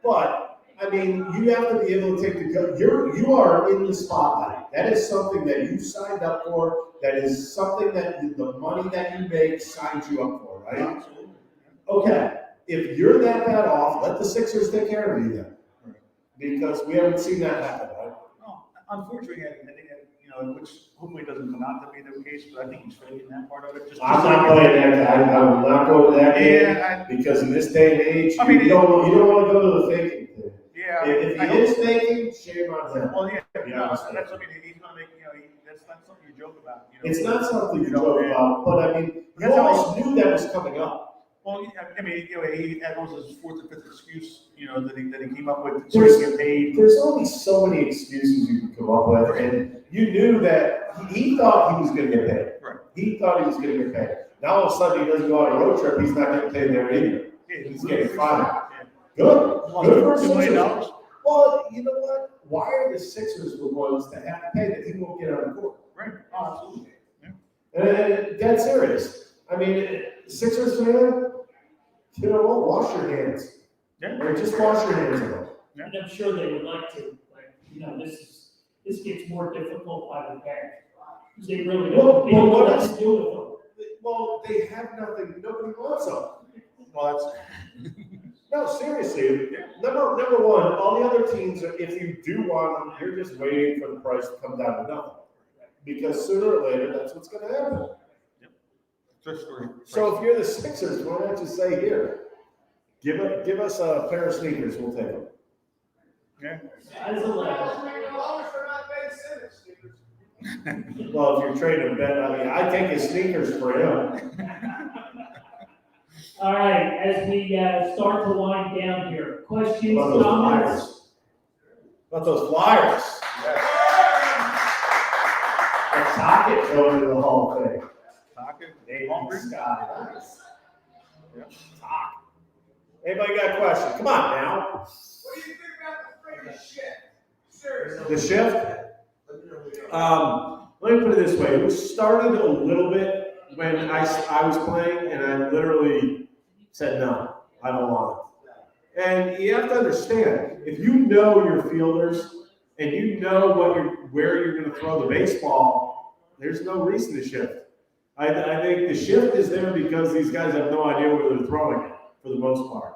But I mean, you have to be able to take you are in the spotlight. That is something that you signed up for. That is something that the money that you make signs you up for, right? Okay. If you're that bad off, let the Sixers take care of you then. Because we haven't seen that happen, right? No, unfortunately, I think which hopefully doesn't come out to be the case, but I think he's faking that part of it. I'm not playing that guy. I will not go with that game because in this day and age, you don't want to go to the faking thing. Yeah. If he is faking, shame on him. Well, that's something he's going to make. That's not something you joke about. It's not something you joke about, but I mean, you always knew that was coming up. Well, I mean, that was his fourth or fifth excuse, that he came up with. There's only so many excuses you can come up with, and you knew that he thought he was going to get paid. Right. He thought he was going to get paid. Now all of a sudden he doesn't go on a road trip. He's not getting paid there either. He's getting fired. Good. Good for Sixers. Well, you know what? Why are the Sixers the ones that have to pay that he won't get on the court? Right. Oh, absolutely. Yeah. And dead serious. I mean, Sixers fan, wash your hands. Yeah. Or just wash your hands of it. And I'm sure they would like to, this gets more difficult by the day. Because they really Well, don't, they don't know what what is- to do with them. Well, they have nothing, nobody wants them. Well, No, seriously, number one, all the other teams, if you do want them, you're just waiting for the price to come down to nothing. Because sooner or later, that's what's gonna happen. that's. So if you're the Sixers, why not just say, here, give us a pair of sneakers, we'll take them. Yeah. As a level. Well, if you're trading Ben, I mean, I take his sneakers for him. All right, as we start to wind down here, questions, About those comments? Flyers. About those Flyers. A socket going to the Hall of Fame. Socket, David hungry. Scott. Nice. Yeah. Sock. Anybody got a question? Come on now. What do you think about the freaking shit? Seriously. The shift? Let me put it this way. It started a little bit when I was playing, and I literally said, no, I don't want it. And you have to understand, if you know your fielders and you know where you're going to throw the baseball, there's no reason to shift. I think the shift is there because these guys have no idea where they're throwing it for the most part.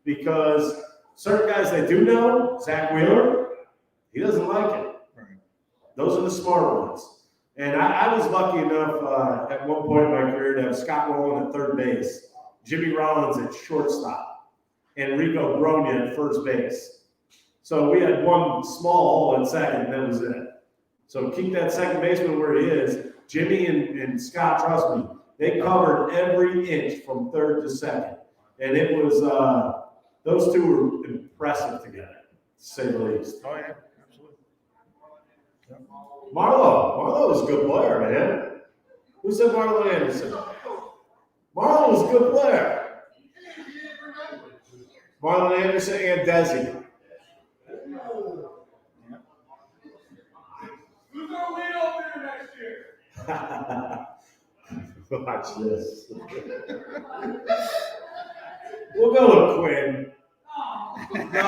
Because certain guys that do know, Zach Wheeler, he doesn't like it. Those are the smart ones. And I was lucky enough at one point in my career to have Scott Rowland at third base, Jimmy Rollins at shortstop, and Rico Bronya at first base. So we had one small hole at second, and that was it. So keep that second baseman where he is. Jimmy and Scott, trust me, they covered every inch from third to second. And it was, those two were impressive together, to say the least. Oh, yeah, absolutely. Marlo was a good player, man. Who said Marlo Anderson? Marlo was a good player. Marlon Anderson and Desi. Who's gonna lead over there next year? Watch this. We'll go with Quinn. No.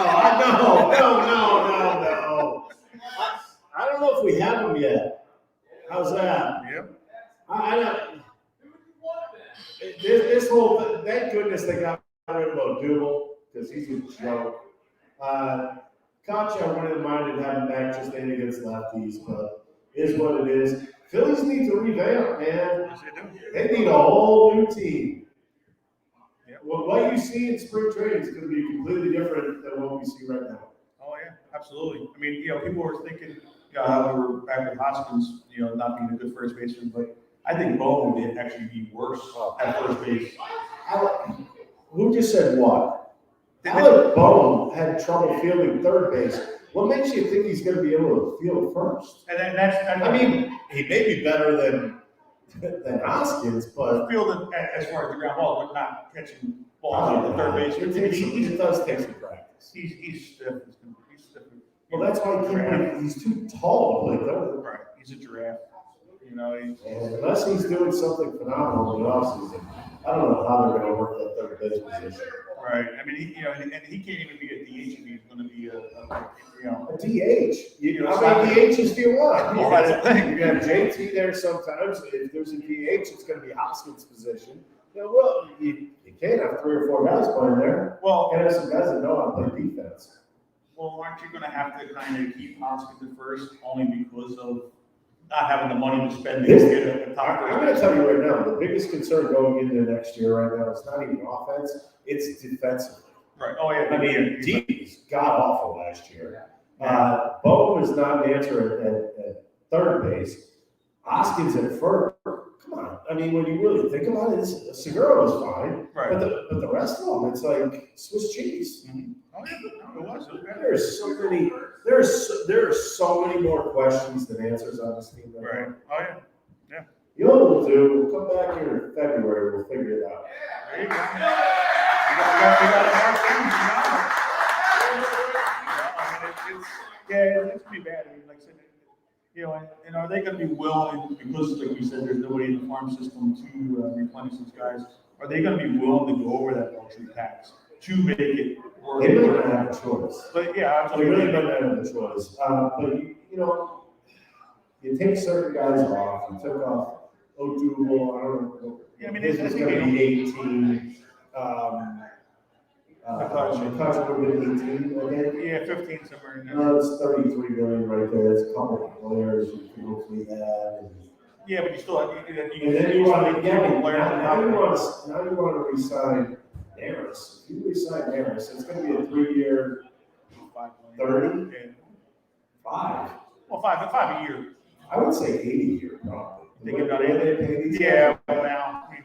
I don't know if we have him yet. How's that? Yep. I don't. This whole, thank goodness they got rid of O'Doul because he's a joke. Koch, I wouldn't have minded having back just in against lefties, but it is what it is. Phillies need to revamp, man. Yes, they do. They need a whole new team. Yep. Well, what you see in spring training is going to be completely different than what we see right now. Oh, yeah, absolutely. I mean, people were thinking, how we were back with Hoskins, not being a good first baseman, but I think Bowen would actually be worse at first base. Who just said what? Alec Bowen had trouble fielding third base. What makes you think he's going to be able to field first? And that's I mean, he may be better than Hoskins, but fielding as far as the ground ball, but not catching balls at the third base. It does take some practice. He's stiff. He's stiff. Well, that's why he's too tall to play third. Right. He's a giraffe. And unless he's doing something phenomenal in the offseason, I don't know how they're going to work that third base position. Right. I mean, he can't even be a DH if he's going to be a A DH. How many DHs do you want? Well, that's the thing. You have JT there sometimes. If there's a DH, it's going to be Hoskins' position. Well, you can't have 3 or 4 guys playing there. Well, You can have some guys that know how to play defense. Well, aren't you going to have to kind of keep Hoskins at first only because of not having the money to spend to get a top I'm going to tell you right now, the biggest concern going into next year right now is not even offense, it's defensively. Right. Oh, yeah. I mean, deep is god awful last year. Bowen was not an answer at third base. Hoskins at first. Come on. I mean, when you really think about it, Segura was fine. Right. But the rest of them, it's like Swiss cheese. Mm-hmm. Oh, yeah. No, it was. There's so many. There are so many more questions than answers on this team. Right. Oh, yeah. You know what we'll do? We'll come back here in February. We'll figure it out. There you go. We got a mark it's going to be bad. I mean, like I said, and are they going to be willing, because like we said, there's nobody in the farm system to replenish these guys, are they going to be willing to go over that luxury tax to make it work? They might not have a choice. But yeah, They really might not have a choice. But you take certain guys off, you took off O'Doul, I don't know. Yeah, I mean, His I was think gonna be 18. McCutcheon would have been 18, I think. Yeah, 15 somewhere in there. No, it's 33 million right there. It's a couple of players you can hopefully have. Yeah, but you still have, And then you want to, yeah, now you want to re-sign Harris. If you re-sign Harris, it's going to be a 3-year, 30, Yeah. 5. Well, five a year. I would say 80 a year probably. Think about The way it. they pay these Yeah, guys. well, now, I mean,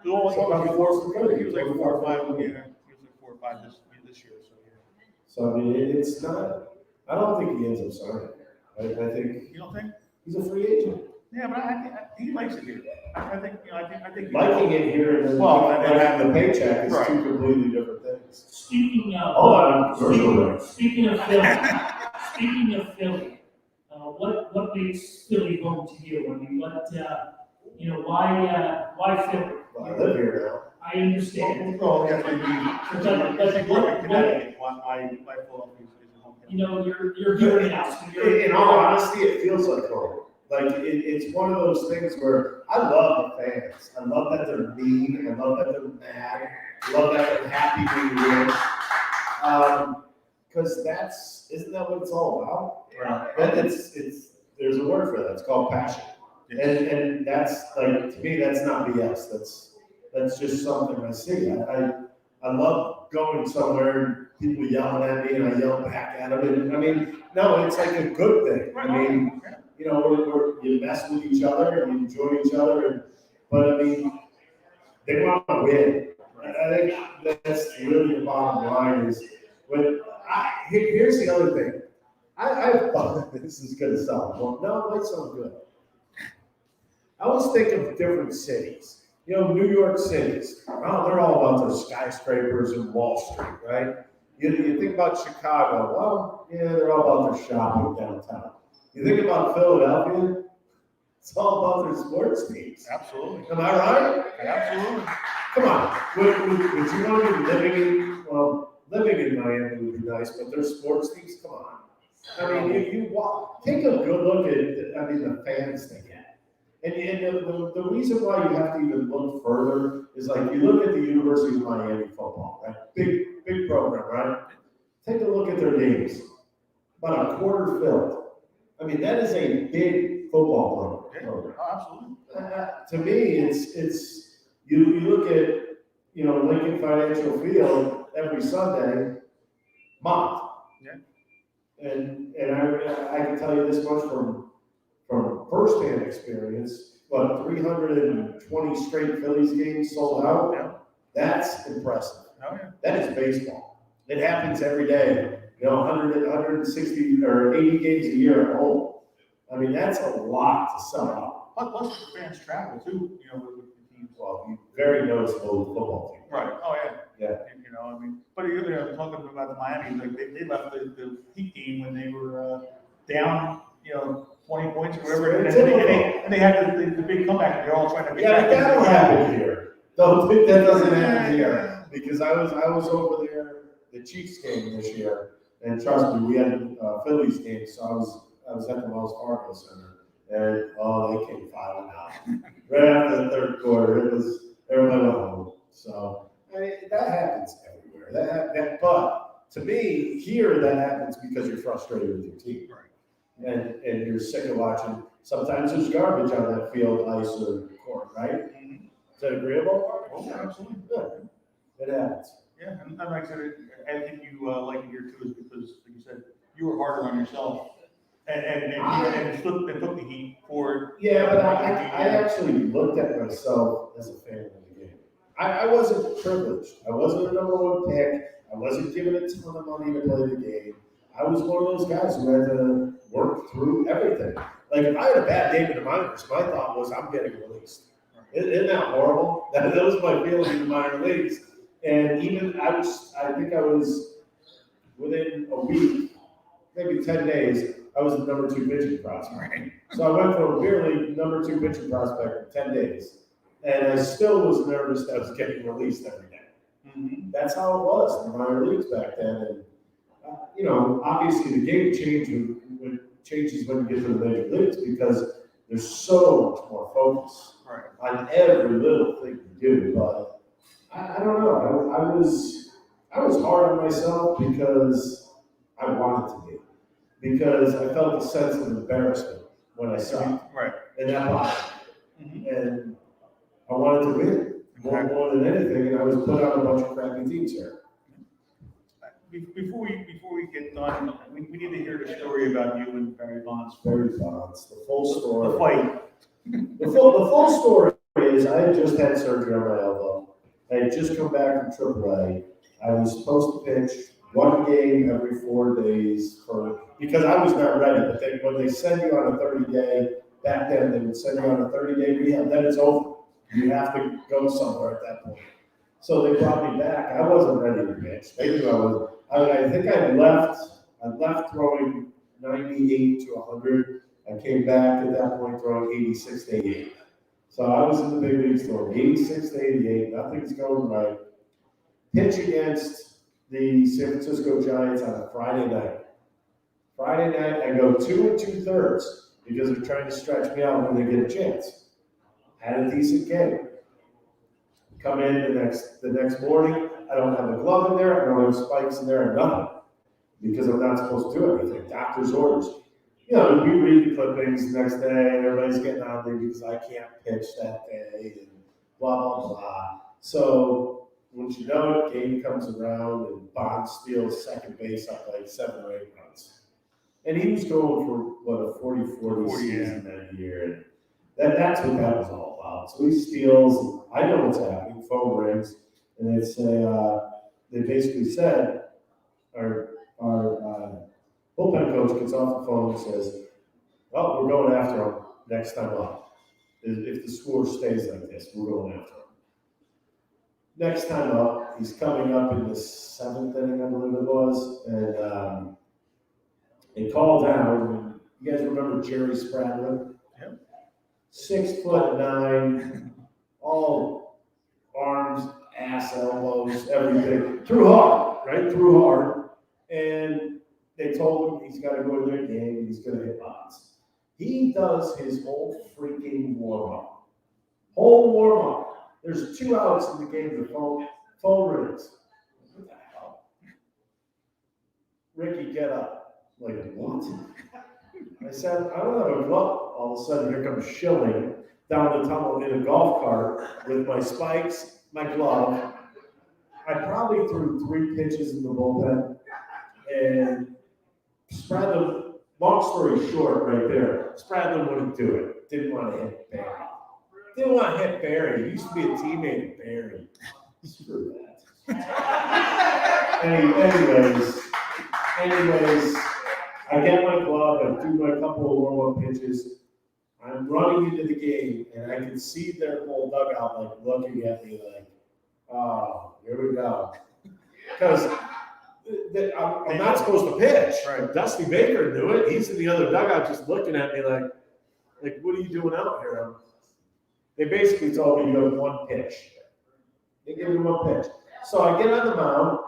So about 4 for 30. he was like 4 or 5, yeah, he was like 4 or 5 this year, so yeah. So I mean, it's not. I don't think he ends up signing there. I think You don't think? he's a free agent. Yeah, but I think he likes it here. I think, you know, I think. Liking it here and then Well, and having the paycheck is right. 2 completely different things. Speaking of. Oh, I'm commercial break. Speaking of Philly, what makes Philly home to you? I mean, why Philly? Well, I live here I understand. Well, yeah, I grew up in Connecticut, my Philadelphia is home. You're here now, so now. you're. In all honesty, it feels like home. Like it's one of those things where I love the fans. I love that they're mean. I love that they're mad. I love that they're happy when you win. Because isn't that what it's all about? Right. That it's there's a word for that. It's called passion. And that's like, to me, that's not BS. That's just something I see. I love going somewhere and people yelling at me and I yell back at them. And I mean, no, it's like a good thing. I mean, you know, you mess with each other and you enjoy each other. But I mean, they want to win. I think that's really the bottom line is here's the other thing. I thought this is going to sound, well, no, it might sound good. I always think of different cities. You know, New York cities. Oh, they're all about their skyscrapers and Wall Street, right? You think about Chicago. Well, yeah, they're all about their shopping downtown. You think about Philadelphia. It's all about their sports teams. Absolutely. Am I right? Absolutely. Come on. Would you want to be living in Miami would be nice, but their sports teams, come on. I mean, you walk, take a good look at, the fans they get. And the reason why you have to even look further is like, you look at the University of Miami football, right? Big program, right? Take a look at their games. About a quarter filled. I mean, that is a big football program. Oh, absolutely. To me, it's you look at, Lincoln Financial Field every Sunday, mocked. Yeah. And I can tell you this much from firsthand experience, 320 straight Phillies games sold out. Yeah. That's impressive. Oh, yeah. That is baseball. It happens every day. 160 or 80 games a year at home. I mean, that's a lot to sell out. Plus the fans travel too, with the teams. Well, very noticeable with the football team. Right. Oh, yeah. Yeah. I mean, but talking about the Miami, like they left the Heat game when they were down, 20 points or whatever, and they had the big comeback. They're all trying to. Yeah, but that'll happen here. Don't think that doesn't happen here, because I was over there the Chiefs game this year, and trust me, we had a Phillies game, so I was at the Wells Fargo Center, and they came filing out right after the third quarter. It was everybody went home. So that happens everywhere. But to me, here that happens because you're frustrated with your team, Right. and you're sick of watching. Sometimes there's garbage on that field, ice or court, right? Mm-hmm. Is that agreeable? Oh, absolutely. Good. It happens. Yeah, and like I said, I think you like it here too, is because, like you said, you were harder on yourself, and took the heat for. Yeah, but I actually looked at myself as a fan of the game. I wasn't privileged. I wasn't a number one pick. I wasn't given a ton of money to play the game. I was one of those guys who had to work through everything. Like, if I had a bad game in the minors, my thought was, I'm getting released. Isn't that horrible? That was my feeling in the minor leagues. And even I think I was within a week, maybe 10 days, I was the number 2 pitching prospect. Right. So I went from merely number 2 pitching prospect in 10 days. And I still was nervous that I was getting released every day. Mm-hmm. That's how it was in the minor leagues back then. And, obviously the game changed with changes when you get to the major leagues because there's so much more focus Right. on every little thing you do. But I don't know. I was hard on myself because I wanted to be. Because I felt a sense of embarrassment when I sucked. Right. And that bothered Mhm. me. And I wanted to win more than anything, and I was put on a bunch of crappy teams here. Before we get done, we need to hear the story about you and Barry Bonds. Very Bonds, the full story. The fight. The full story is I had just had surgery on my elbow. I had just come back from AAA. I was supposed to pitch one game every 4 days because I was not ready. But when they send you on a 30-day, back then they would send you on a 30-day rehab, then it's over. You have to go somewhere at that point. So they brought me back. I wasn't ready to pitch. They knew I wasn't. I think I left throwing 98 to 100. I came back at that point throwing 86 to 88. So I was in the big leagues throwing 86 to 88. Nothing's going right. Pitch against the San Francisco Giants on a Friday night. Friday night, I go 2 2/3 because they're trying to stretch me out when they get a chance. Had a decent game. Come in the next morning, I don't have a glove in there, I don't have spikes in there, or nothing. Because I'm not supposed to do anything. Doctor's orders. You know, we read the clippings the next day, and everybody's getting on me because I can't pitch that day, and blah, blah, blah. So, once you know it, game comes around, and Bond steals second base up like 7 or 8 runs. And he was going for, what, a 40-40 season that year. And that's what that was all about. So he steals, I know what's happening, phone rings, and they say, they basically said, our bullpen coach gets off the phone and says, "Oh, we're going after him next time up. If the score stays like this, we're going after him." Next time up, he's coming up in the 7th inning, I believe it was, and they call down. You guys remember Jerry Spradlin? Yep. 6'9", all arms, ass, elbows, everything. Threw hard, right? Threw hard. And they told him he's got to go to their game, he's going to hit Bonds. He does his whole freaking warm-up. Whole warm-up. There's 2 outs in the game, the phone rings. What the hell? Ricky, get up. I'm like, what? I said, I don't have a glove. All of a sudden, here comes Schilling down the tunnel in a golf cart with my spikes, my glove. I probably threw 3 pitches in the bullpen. And Spradlin, long story short right there, Spradlin wouldn't do it. Didn't want to hit Barry. Didn't want to hit Barry. He used to be a teammate of Barry. Screw that. Anyways, I get my glove, I do my couple of warm-up pitches. I'm running into the game, and I can see their whole dugout like looking at me like, oh, here we go. Because I'm not supposed to pitch. Right. Dusty Baker knew it. He's in the other dugout just looking at me like, what are you doing out here? They basically told me you have 1 pitch. They give me 1 pitch. So I get on the mound,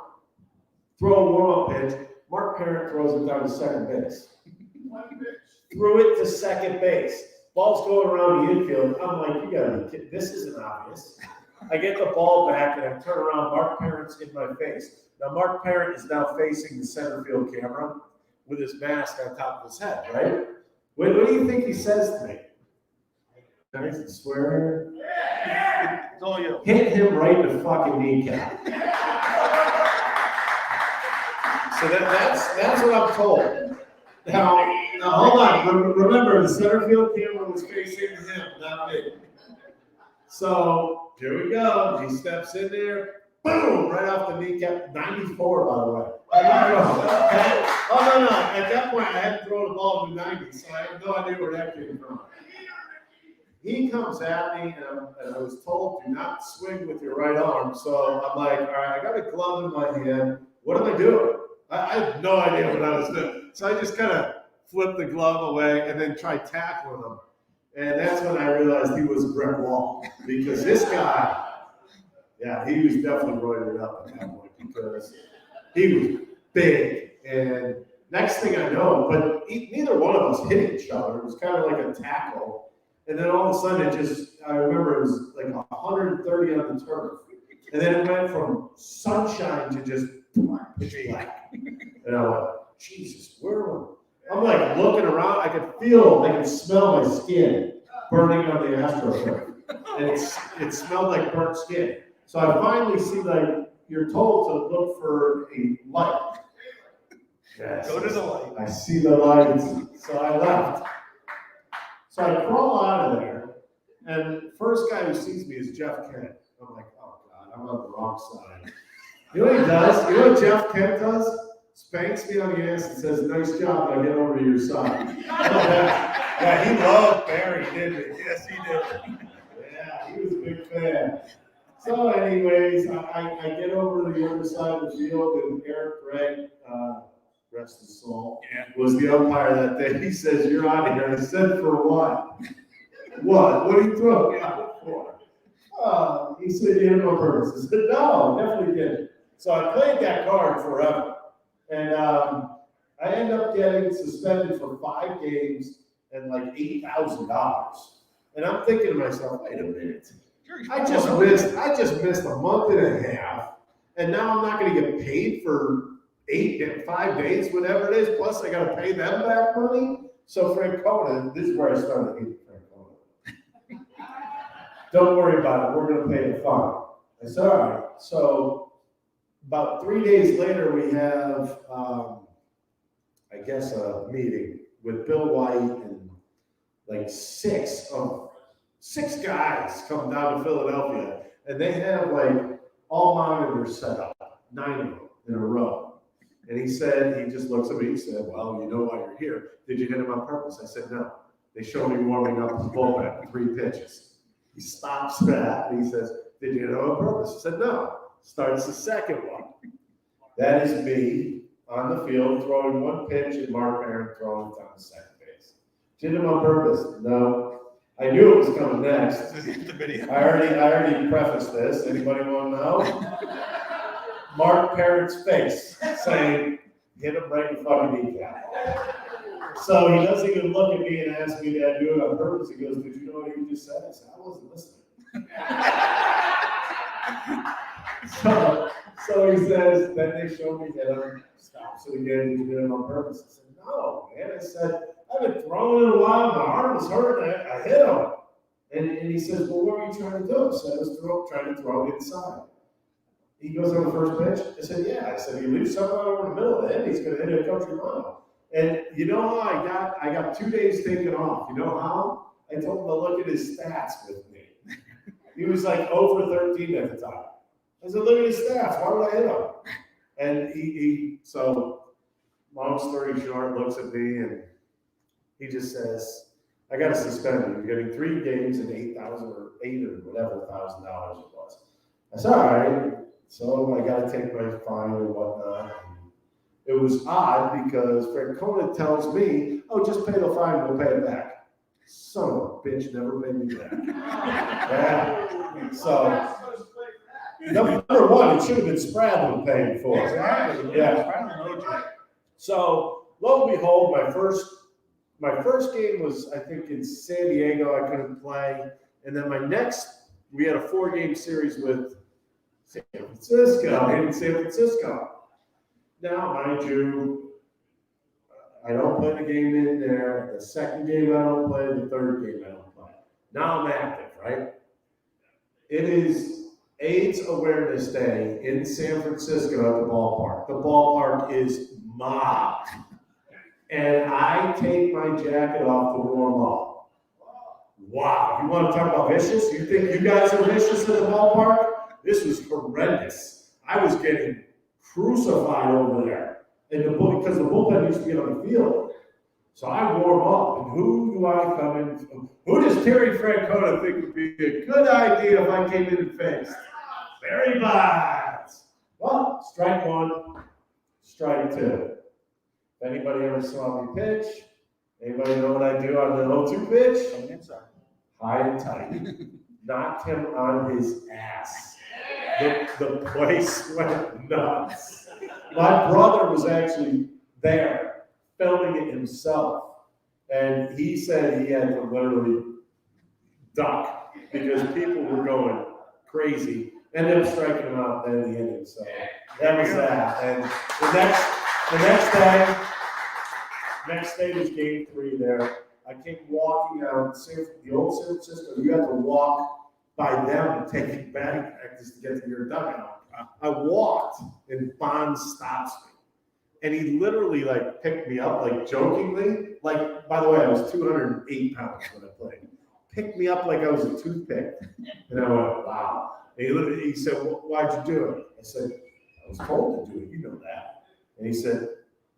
throw a warm-up pitch. Mark Parent throws it down to second base. Threw it to second base. Ball's going around the infield. I'm like, you gotta be kidding. This isn't obvious. I get the ball back and I turn around. Mark Parent's in my face. Now, Mark Parent is now facing the center field camera with his mask on top of his head, right? What do you think he says to me? Can I swear? It's all you. Hit him right in the fucking kneecap. So that's what I'm told. Now hold on. Remember, the center field camera was facing him, not me. So here we go. He steps in there. Boom! Right off the kneecap. 94, by the way. Oh, no. At that point, I hadn't thrown the ball to 90, so I have no idea where that came from. He comes at me, and I was told, do not swing with your right arm. So I'm like, all right, I got a glove in my hand. What am I doing? I had no idea what I was doing. So I just kind of flipped the glove away and then tried tackling him. And that's when I realized he was a brick wall. Because this guy, yeah, he was definitely roided up at that point because he was big. And next thing I know, but neither one of us hit each other. It was kind of like a tackle. And then all of a sudden I remember it was like 130 on the turf. And then it went from sunshine to just pitch black. And I went, Jesus, I'm like looking around. I could smell my skin burning on the AstroTurf. And it smelled like burnt skin. So I finally see, like, you're told to look for a light. Yes. Go to the light. I see the lights. So I left. So I crawl out of there. And first guy who sees me is Jeff Kent. I'm like, oh God, I'm on the wrong side. You know what he does? You know what Jeff Kent does? Spanks me on the ass and says, nice job, I get over to your side. Yeah, he loved Barry, didn't he? Yes, he did. Yeah, he was a big fan. So anyways, I get over to the other side of the field, and Eric Gregg, rest his soul, was the umpire that day. He says, you're out of here. I said, for what? What are you throwing me out for? He said, you did it on purpose. I said, no, definitely didn't. So I played that card forever. And I ended up getting suspended for 5 games and like $8,000. And I'm thinking to myself, wait a minute. I just missed a month and a half, and now I'm not going to get paid for 5 days, whatever it is. Plus, I got to pay them back money. So Francona, this is where I started hating Francona. Don't worry about it. We're going to pay the fine. I said, all right. So about 3 days later, we have, I guess, a meeting with Bill White and like 6 guys come down to Philadelphia, and they have like all monitors set up, 9 of them in a row. And he just looks at me, he said, well, you know why you're here. Did you hit him on purpose? I said, no. They showed me warming up the bullpen, 3 pitches. He stops that, and he says, did you hit him on purpose? I said, no. Starts the second one. That is me on the field throwing 1 pitch and Mark Aaron throwing it down the second base. Did him on purpose? No. I knew it was coming next. I already prefaced this. Anybody want to know? Mark Parent's face saying, hit him right in the fucking kneecap. So he doesn't even look at me and ask me, did I do it on purpose? He goes, did you know what you just said? I said, I wasn't listening. So he says, then they showed me that I stopped. So he did it on purpose. I said, no, man. I said, I've been throwing it a while. My arm was hurt. I hit him. And he says, well, what were you trying to do? I said, I was trying to throw inside. He goes on the first pitch. I said, yeah. I said, he leaves something over the middle of the end. He's going to hit a country mile. And you know how I got 2 days taken off. You know how? I told him to look at his stats with me. He was like 0 for 13 at the time. I said, look at his stats. Why would I hit him? And so long story short, looks at me and he just says, I got to suspend you. You're getting 3 games and $8,000 or $8 or whatever $1,000 it was. I said, all right. So I got to take my fine and whatnot. And it was odd because Francona tells me, oh, just pay the fine, we'll pay it back. Son of a bitch, never paid me back. Yeah. So, number one, it should have been Spradlin paying for it. Exactly. Yeah. So, lo and behold, my first game was, I think, in San Diego. I couldn't play. And then we had a 4-game series with San Francisco, in San Francisco. Now, mind you, I don't play the game in there. The second game I don't play. The third game I don't play. Now I'm active, right? It is AIDS Awareness Day in San Francisco at the ballpark. The ballpark is mobbed. And I take my jacket off to warm up. Wow, you want to talk about vicious? You think you guys are vicious at the ballpark? This was horrendous. I was getting crucified over there. Because the bullpen used to be on the field. So I warm up, and who do I come in? Who does Terry Francona think would be a good idea if I came in and faced? Barry Bonds. Well, strike 1, strike 2. If anybody ever saw me pitch, anybody know what I do on the 0-2 pitch? High and tight. Knocked him on his ass. The place went nuts. My brother was actually there filming it himself. And he said he had to literally duck because people were going crazy. Ended up striking him out at the end of the inning. So that was that. And the next day was game 3 there. I came walking out the old San Francisco. You had to walk by them and take batting practice to get to your dugout. I walked and Bond stops me. And he literally like picked me up, like jokingly. Like, by the way, I was 208 pounds when I played. Picked me up like I was a toothpick. And I went, wow. And he said, well, why'd you do it? I said, I was told to do it. You know that. And he said,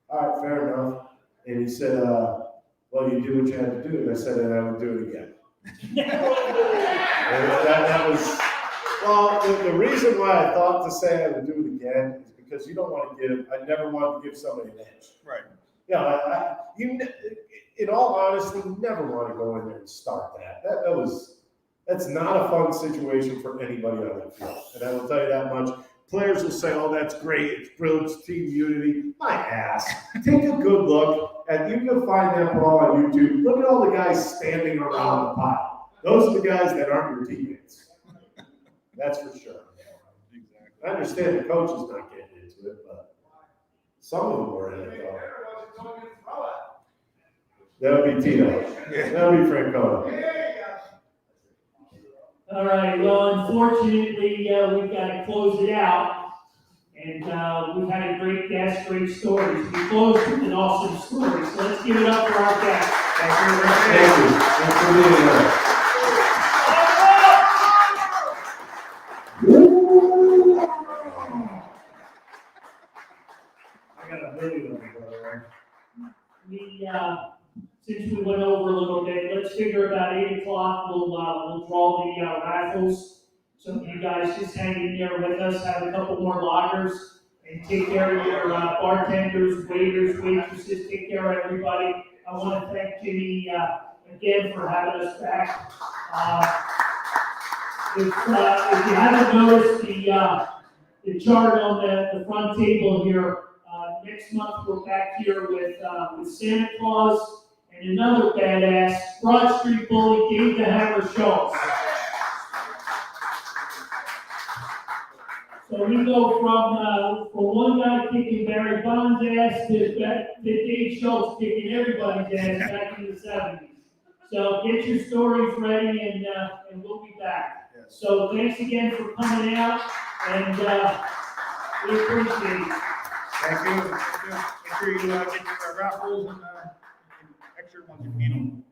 all right, fair enough. And he said, well, you do what you had to do. And I said, and I would do it again. And that was, well, the reason why I thought to say I would do it again is because you don't want to I never wanted to give somebody an edge. Right. Yeah, in all honesty, you never want to go in there and start that. That's not a fun situation for anybody on that field. And I will tell you that much. Players will say, oh, that's great. It's brilliant team unity. My ass. Take a good look, and you can find that ball on YouTube. Look at all the guys standing around the pile. Those are the guys that aren't your teammates. That's for sure. I understand the coach is not getting into it, but some of them were in it, though. That would be Tito. That would be Francona. All right, well, unfortunately, we've got to close it out. And we've had a great guest, great stories. We closed with an awesome story, so let's give it up for our guest. Thank you. Thanks for being here. I got a video of it, by the way. Since we went over a little bit, let's figure about 8 o'clock, we'll draw the raffles. So if you guys just hang in there with us, have a couple more lockers, and take care of your bartenders, waiters, waitresses, take care of everybody. I want to thank Jimmy again for having us back. If you haven't noticed the chart on the front table here, next month we're back here with Santa Claus and another badass, Broad Street Bully, Dave the Hammer Schultz. So we go from one guy kicking Barry Bonds' ass to Dave Schultz kicking everybody's ass back in the 70s. So get your stories ready and we'll be back. Yes. So thanks again for coming out and we appreciate it. Thank you. Make sure you get your raffles and extra ones if you need them.